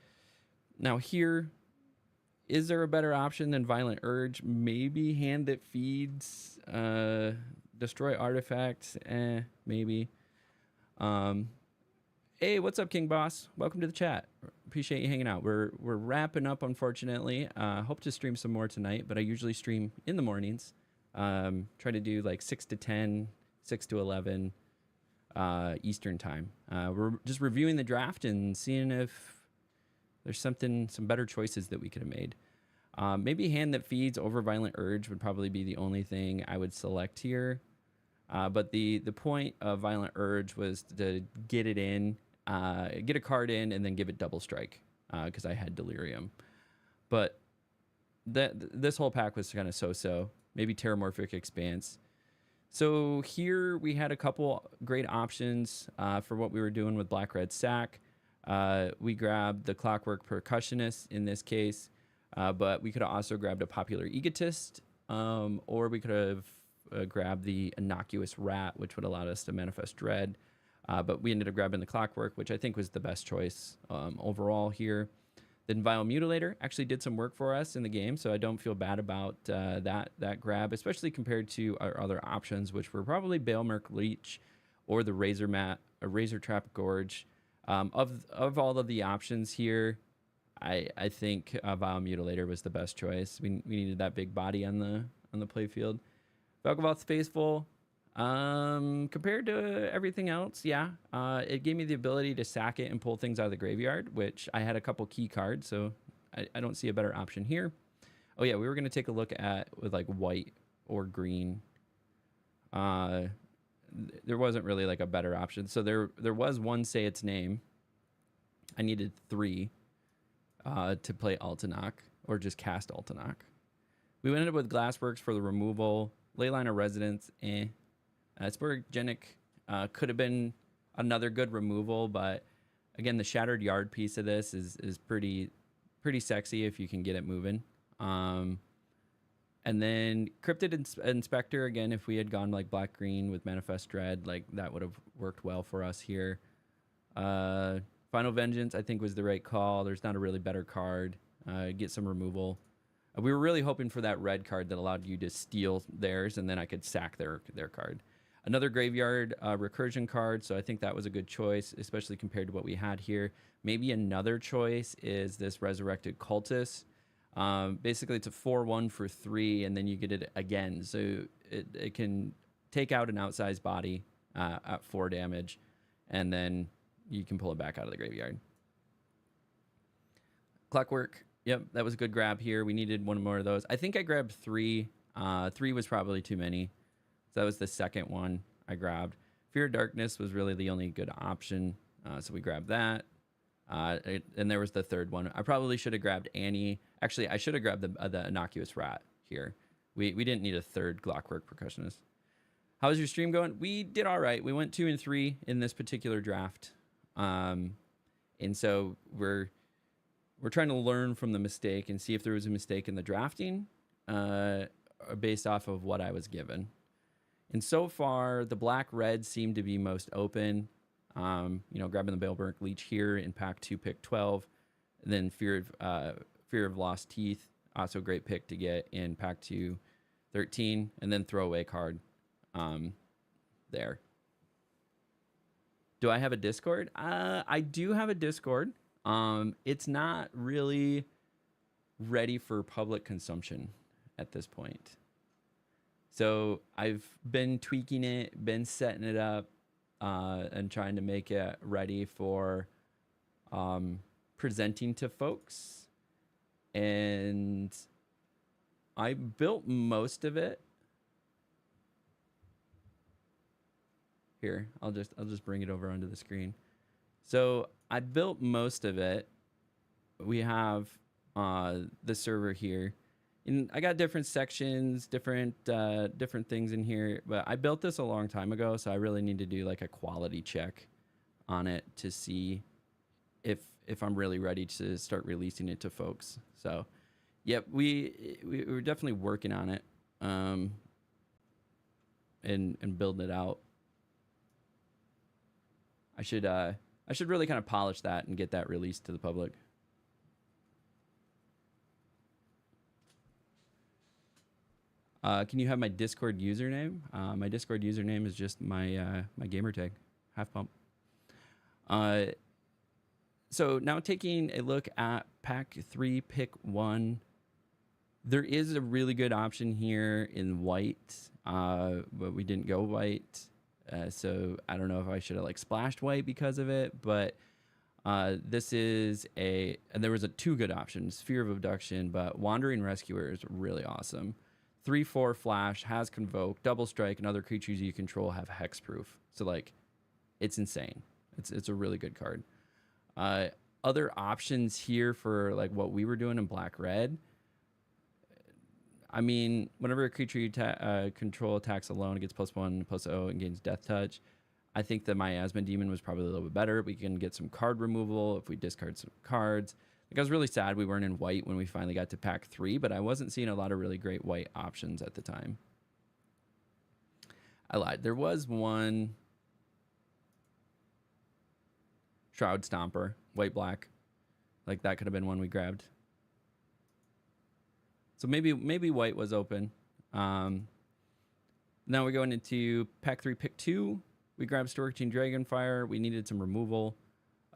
Now here, is there a better option than Violent Urge? Maybe Hand That Feeds, Destroy Artifacts, maybe. Hey, what's up, King Boss? Welcome to the chat. Appreciate you hanging out. We're wrapping up, unfortunately. Hope to stream some more tonight, but I usually stream in the mornings. Try to do like 6 to 10, 6 to 11 Eastern time. We're just reviewing the draft and seeing if there's some better choices that we could have made. Maybe Hand That Feeds over Violent Urge would probably be the only thing I would select here. But the point of Violent Urge was to get it in, get a card in, and then give it double strike because I had Delirium. But this whole pack was kind of so-so. Maybe Terramorphic Expanse. So here we had a couple great options for what we were doing with Black-Red Sack. We grabbed the Clockwork Percussionist in this case, but we could have also grabbed a Popular Egotist, or we could have grabbed the Innocuous Rat, which would allow us to Manifest Dread. but we ended up grabbing the Clockwork, which I think was the best choice overall here. Then Vile Mutilator actually did some work for us in the game, so I don't feel bad about that grab, especially compared to our other options, which were probably Balemerc Leech or the Razor Trap Gorge. Of all of the options here, I think Vile Mutilator was the best choice. We needed that big body on the playfield. Vel'Kovoth's Faithful, compared to everything else, yeah, it gave me the ability to sack it and pull things out of the graveyard, which I had a couple key cards, so I don't see a better option here. Oh yeah, we were gonna take a look at with like white or green. There wasn't really like a better option, so there was one Say Its Name. I needed 3 to play Altanach or just cast Altanach. We ended up with Glassworks for the removal. Leyline of Residence, Sporogenic could have been another good removal, but again, the Shattered Yard piece of this is pretty sexy if you can get it moving. And then Cryptid Inspector, again, if we had gone like black-green with Manifest Dread, like that would have worked well for us here. Final Vengeance, I think, was the right call. There's not a really better card. Get some removal. We were really hoping for that red card that allowed you to steal theirs, and then I could sack their card. Another Graveyard Recursion card, so I think that was a good choice, especially compared to what we had here. Maybe another choice is this Resurrected Cultist. Basically, it's a 4/1 for 3, and then you get it again. So it can take out an outsized body at 4 damage, and then you can pull it back out of the graveyard. Clockwork. Yep, that was a good grab here. We needed one more of those. I think I grabbed 3. 3 was probably too many. So that was the second one I grabbed. Fear of Darkness was really the only good option. So we grabbed that. And there was the third one. I probably should have grabbed Annie. Actually, I should have grabbed the Innocuous Rat here. We didn't need a third Clockwork Percussionist. How's your stream going? We did all right. We went 2 and 3 in this particular draft. And so we're trying to learn from the mistake and see if there was a mistake in the drafting based off of what I was given. And so far, the black-red seemed to be most open. Grabbing the Balemerc Leech here in pack 2, pick 12. And then Fear of Lost Teeth, also a great pick to get in pack 2, 13. And then throwaway card there. Do I have a Discord? I do have a Discord. It's not really ready for public consumption at this point. So I've been tweaking it, been setting it up, and trying to make it ready for presenting to folks. And I built most of it. Here, I'll just bring it over onto the screen. So I built most of it. We have the server here, and I got different sections, different things in here. But I built this a long time ago, so I really need to do like a quality check on it to see if I'm really ready to start releasing it to folks. So, yep, we're definitely working on it, and building it out. I should really kind of polish that and get that released to the public. Can you have my Discord username? My Discord username is just my gamer tag, half pump. So now taking a look at pack 3, pick 1. There is a really good option here in white, but we didn't go white. So I don't know if I should have like splashed white because of it, but this is and there was 2 good options, Fear of Abduction, but Wandering Rescuer is really awesome. 3/4 flash, has Convoke, double strike, and other creatures you control have hexproof. So like, it's insane. It's a really good card. Other options here for like what we were doing in black-red. I mean, whenever a creature you control attacks alone, it gets +1/+0 and gains Death Touch. I think the Miasma Demon was probably a little bit better. We can get some card removal if we discard some cards. Like, I was really sad we weren't in white when we finally got to pack 3, but I wasn't seeing a lot of really great white options at the time. I lied. There was one. Shroud Stomper, white black. Like that could have been one we grabbed. So maybe white was open. Now we're going into pack 3, pick 2. We grabbed Storking Dragonfire. We needed some removal.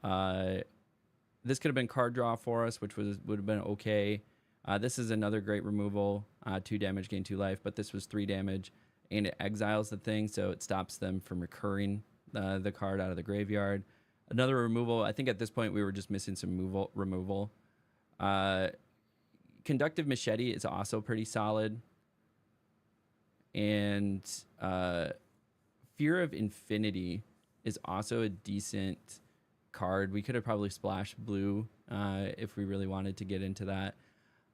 This could have been card draw for us, which would have been okay. This is another great removal. 2 damage, gain 2 life, but this was 3 damage, and it exiles the thing, so it stops them from recurring the card out of the graveyard. Another removal. I think at this point we were just missing some removal. Conductive Machete is also pretty solid. And Fear of Infinity is also a decent card. We could have probably splashed blue if we really wanted to get into that.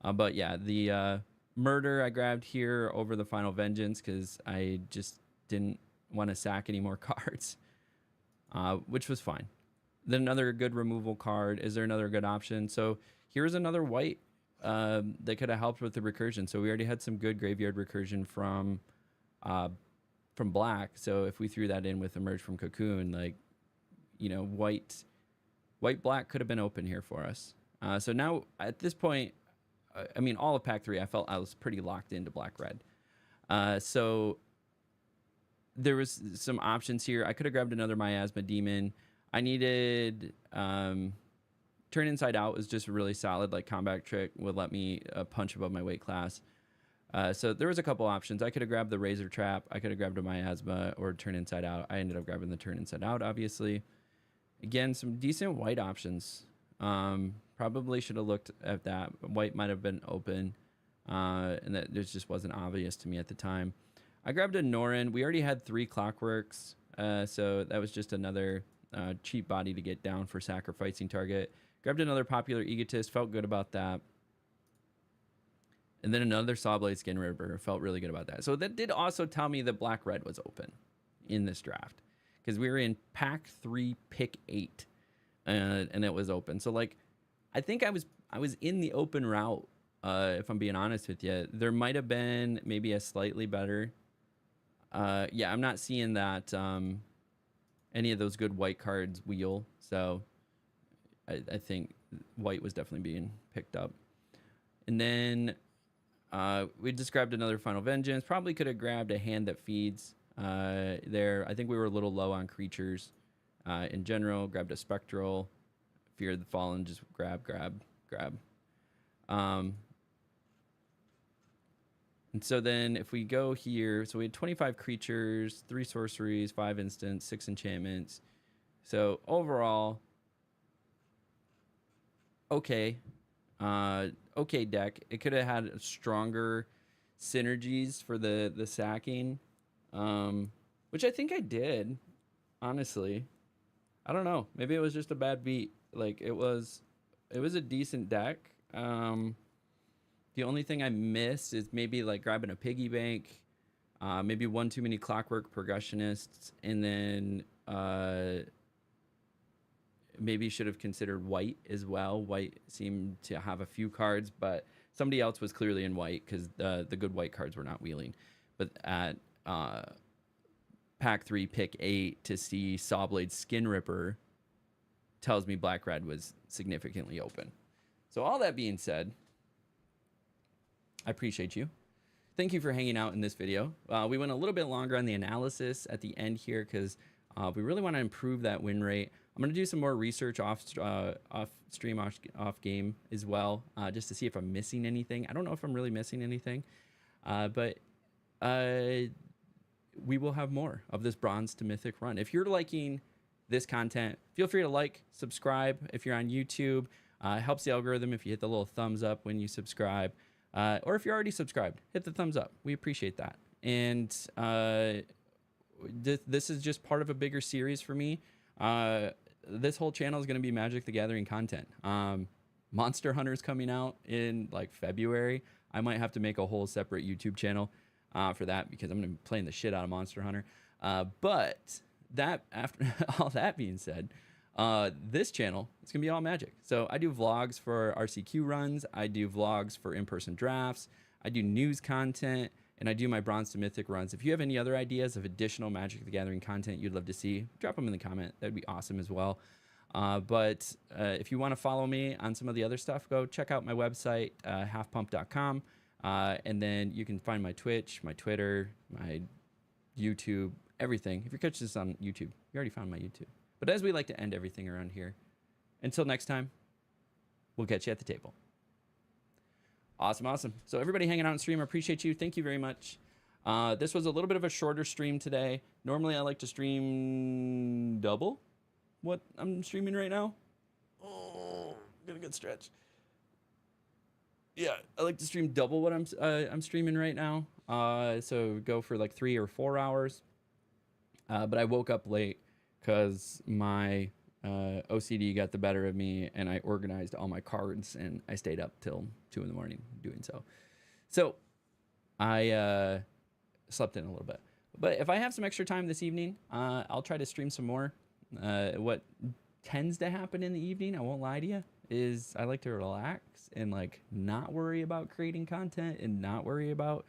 But yeah, the Murder I grabbed here over the Final Vengeance because I just didn't want to sack any more cards, which was fine. Then another good removal card. Is there another good option? So here's another white that could have helped with the recursion. So we already had some good graveyard recursion from black. So if we threw that in with Emerge from Cocoon, like, you know, white black could have been open here for us. So now at this point, I mean, all of pack 3, I felt I was pretty locked into black red. So there was some options here. I could have grabbed another Miasma Demon. I needed Turn Inside Out was just really solid. Like Combat Trick would let me punch above my weight class. So there was a couple options. I could have grabbed the Razor Trap. I could have grabbed a Miasma or Turn Inside Out. I ended up grabbing the Turn Inside Out, obviously. Again, some decent white options. Probably should have looked at that. White might have been open, and that just wasn't obvious to me at the time. I grabbed a Norin. We already had 3 Clockworks, so that was just another cheap body to get down for sacrificing target. Grabbed another Popular Egotist. Felt good about that. And then another Sawblade Skin Ripper. Felt really good about that. So that did also tell me that black red was open in this draft, because we were in pack 3, pick 8, and it was open. So like, I think I was in the open route. If I'm being honest with you, there might have been maybe a slightly better. Yeah, I'm not seeing that any of those good white cards wheel. So I think white was definitely being picked up. And then we just grabbed another Final Vengeance. Probably could have grabbed a Hand That Feeds there. I think we were a little low on creatures in general. Grabbed a Spectral. Fear of the Fallen. Just grab. And so then if we go here, so we had 25 creatures, 3 sorceries, 5 instants, 6 enchantments. So overall, okay. Okay deck. It could have had stronger synergies for the sacking, which I think I did, honestly. I don't know. Maybe it was just a bad beat. Like, it was a decent deck. The only thing I missed is maybe like grabbing a piggy bank, maybe one too many Clockwork Progressionists, and then maybe should have considered white as well. White seemed to have a few cards, but somebody else was clearly in white because the good white cards were not wheeling. But at pack 3, pick 8, to see Sawblade Skin Ripper tells me black red was significantly open. So all that being said, I appreciate you. Thank you for hanging out in this video. We went a little bit longer on the analysis at the end here because we really want to improve that win rate. I'm going to do some more research off stream, off game as well, just to see if I'm missing anything. I don't know if I'm really missing anything, but we will have more of this bronze to mythic run. If you're liking this content, feel free to like, subscribe if you're on YouTube. It helps the algorithm if you hit the little thumbs up when you subscribe. Or if you're already subscribed, hit the thumbs up. We appreciate that. And this is just part of a bigger series for me. This whole channel is going to be Magic the Gathering content. Monster Hunter's coming out in like February. I might have to make a whole separate YouTube channel for that because I'm going to be playing the shit out of Monster Hunter. But that, after all that being said, this channel, it's gonna be all Magic. So I do vlogs for RCQ runs, I do vlogs for in-person drafts, I do news content, and I do my bronze to mythic runs. If you have any other ideas of additional Magic the Gathering content you'd love to see, drop them in the comment. That'd be awesome as well. But if you want to follow me on some of the other stuff, go check out my website, halfpump.com. And then you can find my Twitch, my Twitter, my YouTube, everything. If you're catching this on YouTube, you already found my YouTube. But as we like to end everything around here, until next time, we'll catch you at the table. Awesome. So everybody hanging out on stream, I appreciate you. Thank you very much. This was a little bit of a shorter stream today. Normally I like to stream double what I'm streaming right now. Oh, get a good stretch. Yeah, I like to stream double what I'm streaming right now. So go for like 3 or 4 hours. But I woke up late because my OCD got the better of me, and I organized all my cards, and I stayed up till 2 in the morning doing so. So I slept in a little bit. But if I have some extra time this evening, I'll try to stream some more. What tends to happen in the evening, I won't lie to you, is I like to relax and like not worry about creating content and not worry about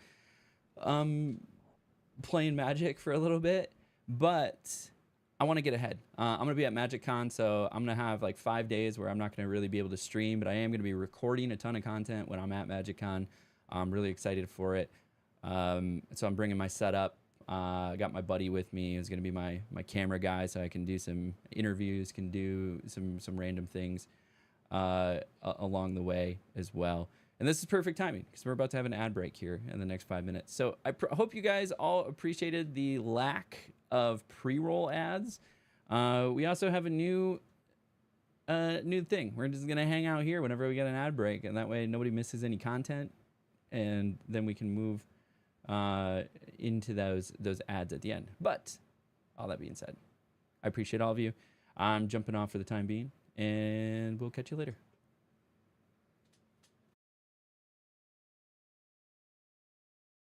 playing Magic for a little bit. But I want to get ahead. I'm going to be at MagicCon, so I'm going to have like 5 days where I'm not going to really be able to stream, but I am going to be recording a ton of content when I'm at MagicCon. I'm really excited for it. So I'm bringing my setup. I got my buddy with me who's going to be my camera guy, so I can do some interviews, can do some random things along the way as well. And this is perfect timing because we're about to have an ad break here in the next 5 minutes. So I hope you guys all appreciated the lack of pre-roll ads. We also have a new thing. We're just gonna hang out here whenever we get an ad break, and that way nobody misses any content, and then we can move into those ads at the end. But all that being said, I appreciate all of you. I'm jumping off for the time being, and we'll catch you later.